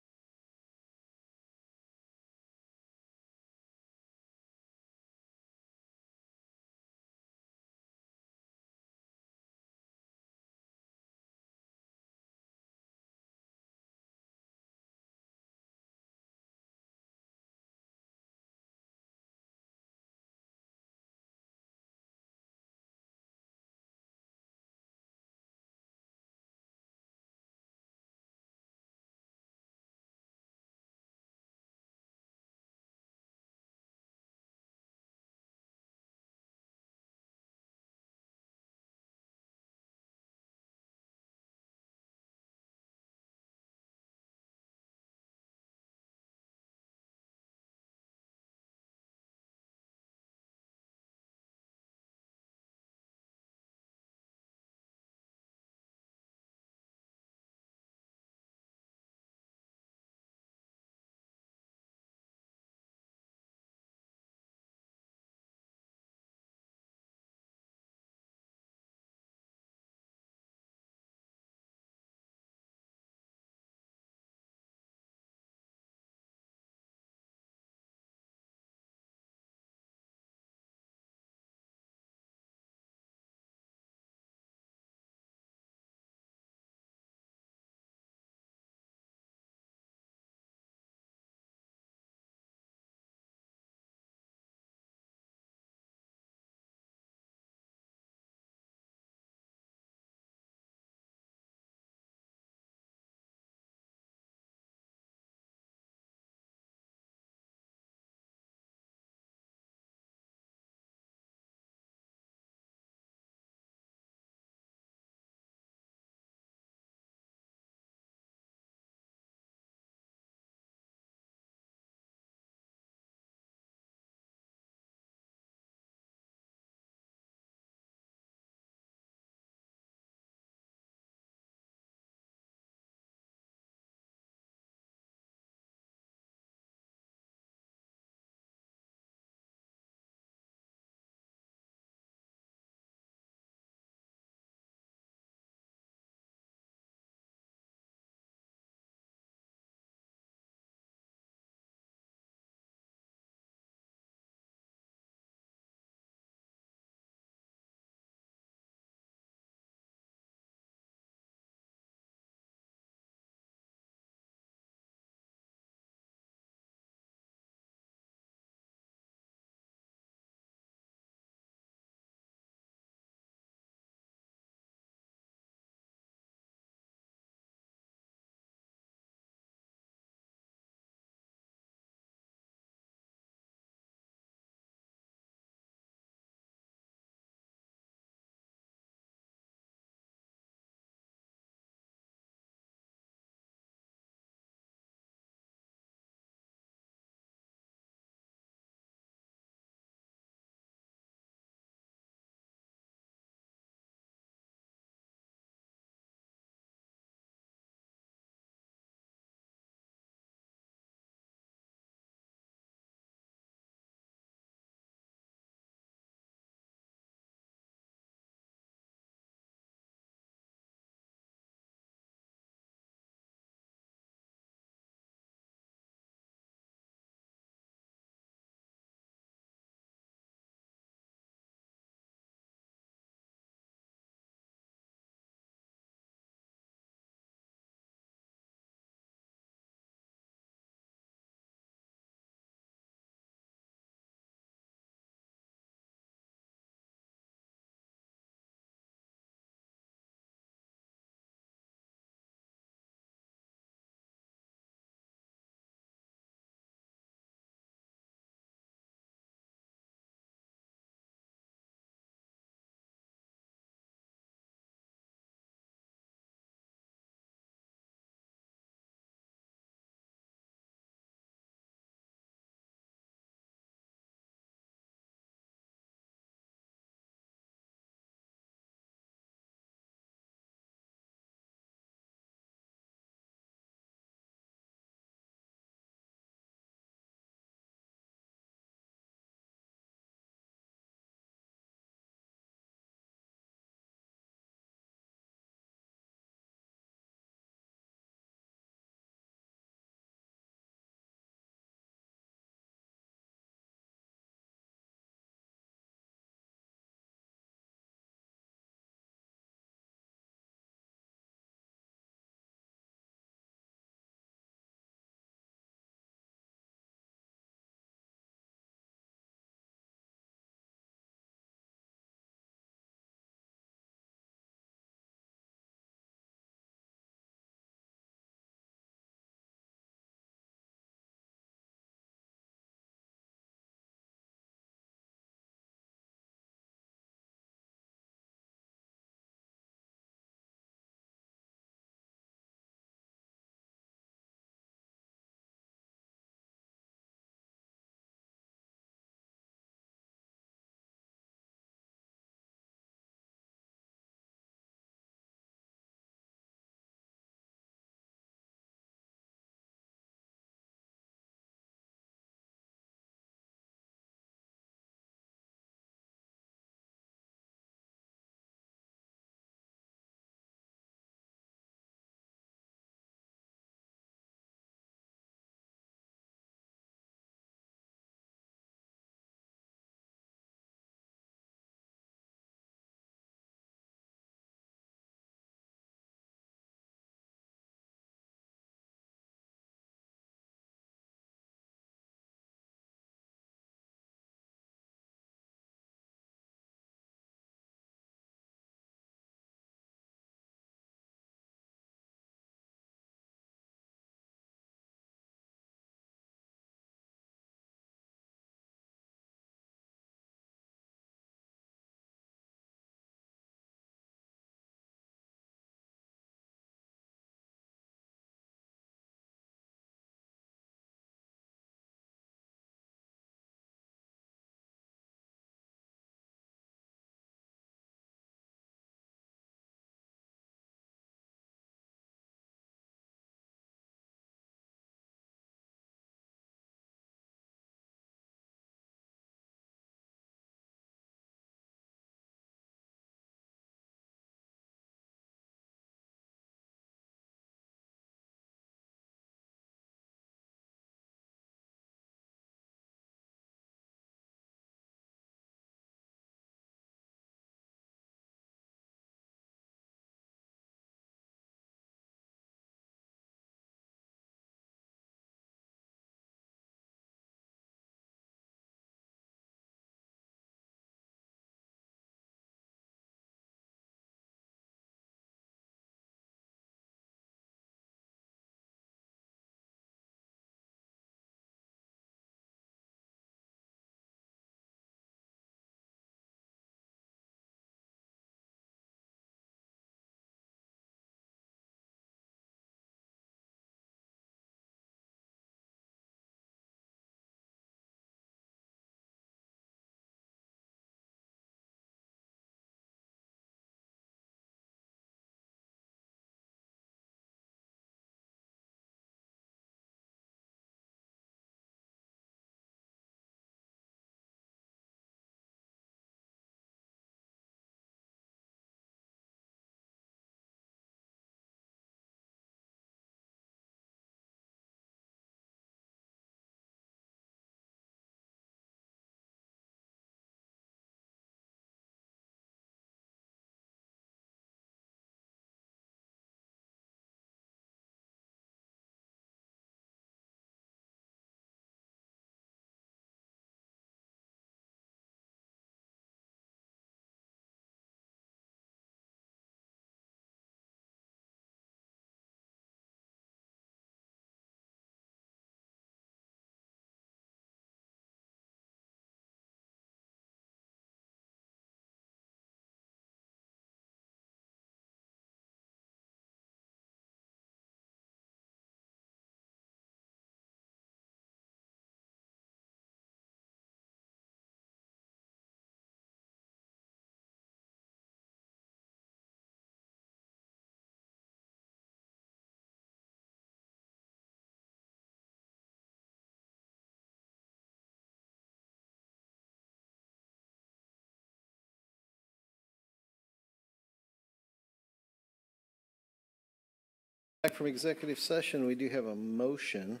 Back from executive session, we do have a motion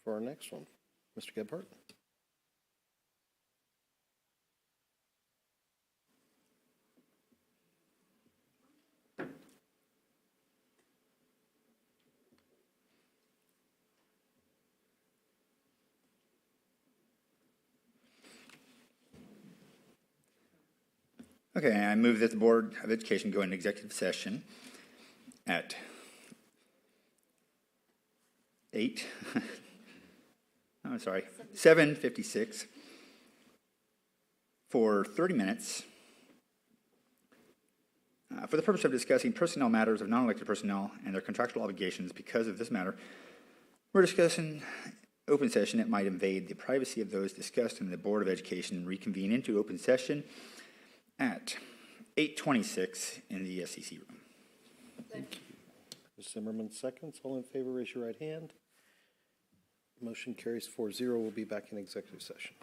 for our next one. Mr. Gebhardt? Okay, I move that the Board of Education go into executive session at 7:56 for 30 minutes for the purpose of discussing personnel matters of non-elected personnel and their contractual obligations. Because of this matter, we're discussing open session. It might invade the privacy of those discussed, and the Board of Education reconvene into open session at 8:26 in the SEC room. Thank you. Ms. Zimmerman seconds. All in favor, raise your right hand. Motion carries 4-0. We'll be back in executive session.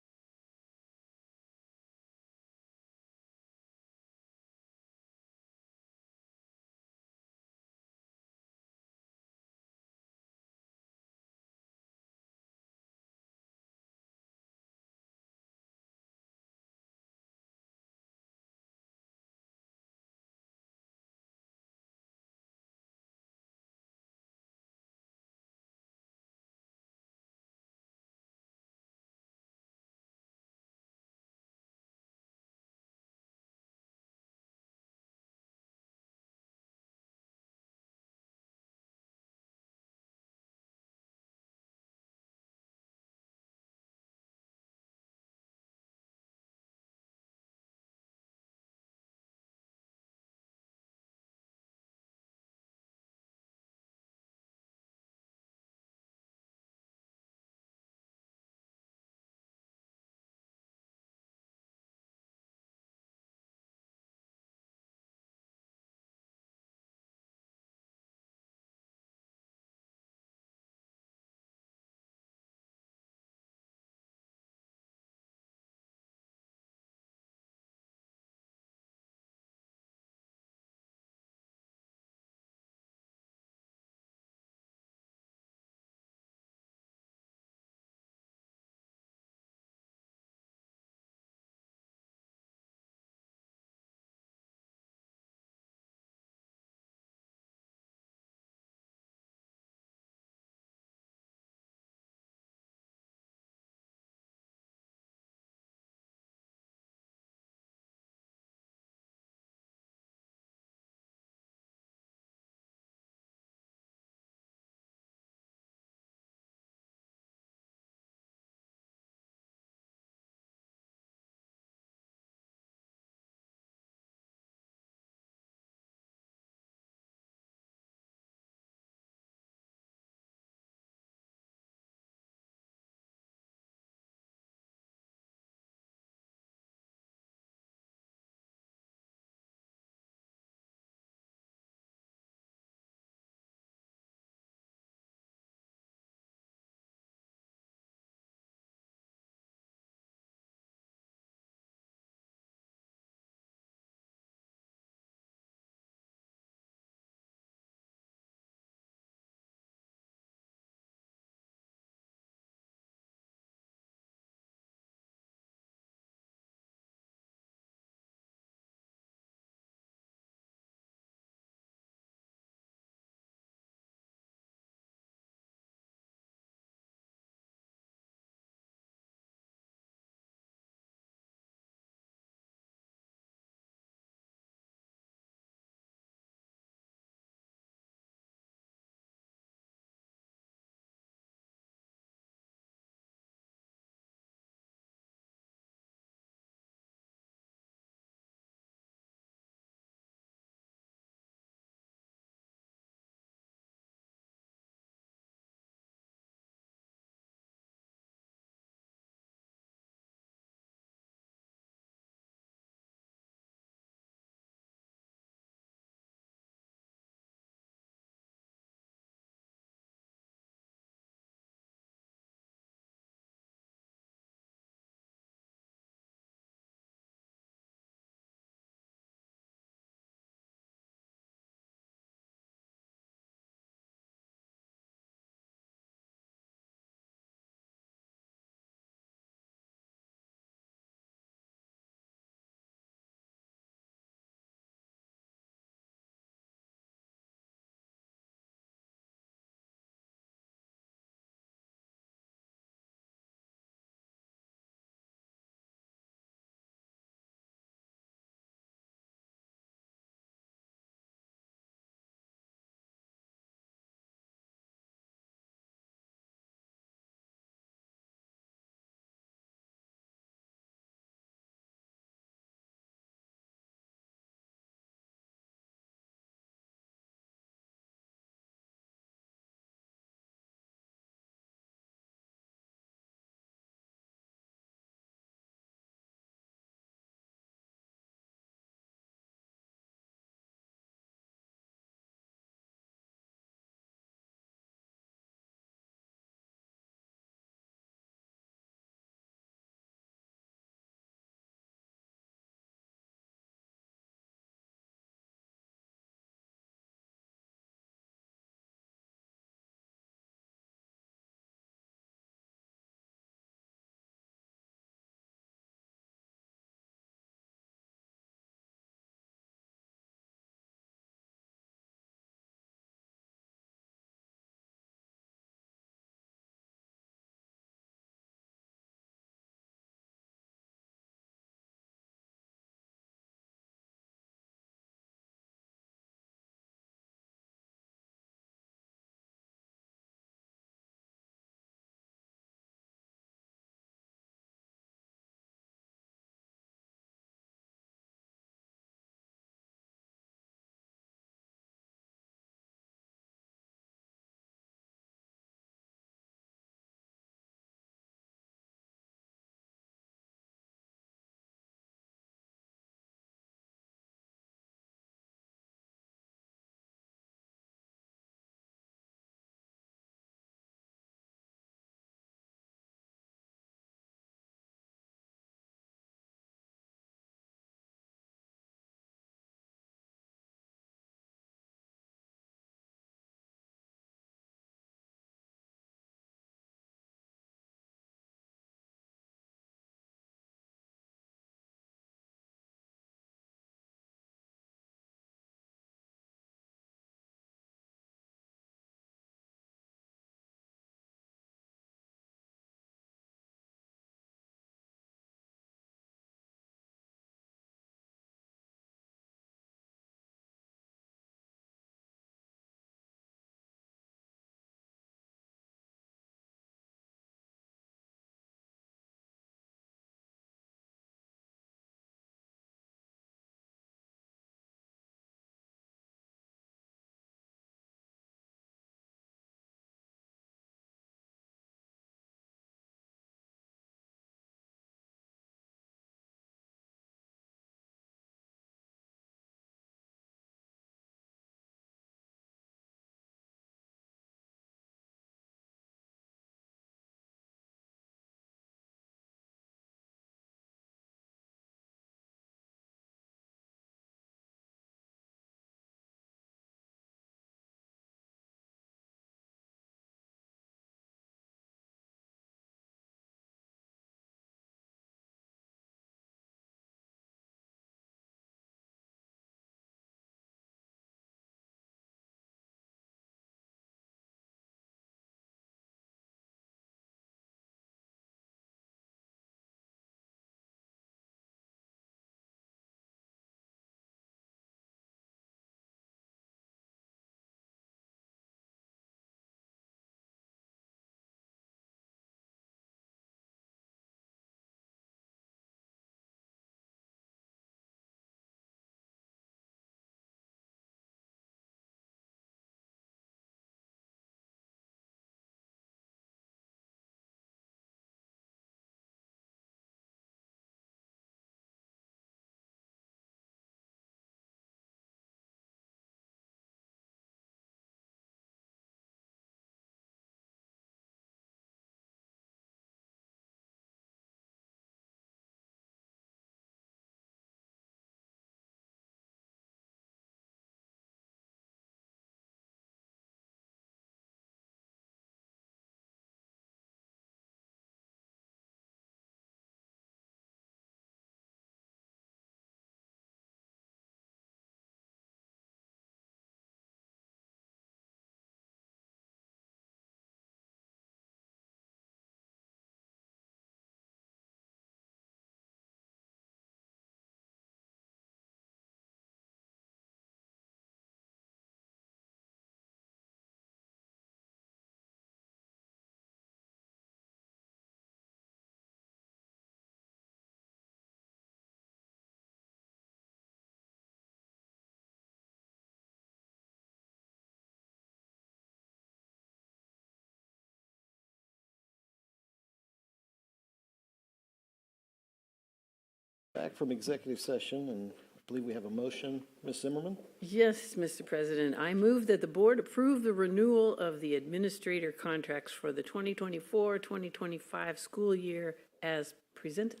Back from executive session, and I believe we have a motion. Ms. Zimmerman? Yes, Mr. President, I move that the board approve the renewal of the administrator contracts for the 2024-2025 school year as presented.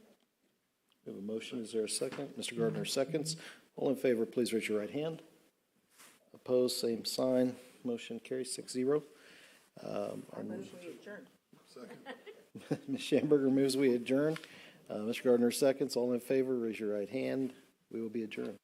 We have a motion. Is there a second? Mr. Gardner seconds. All in favor, please raise your right hand. Opposed, same sign. Motion carries 6-0. Ms. Schamberger moves we adjourn. Mr. Gardner seconds. All in favor, raise your right hand. We will be adjourned.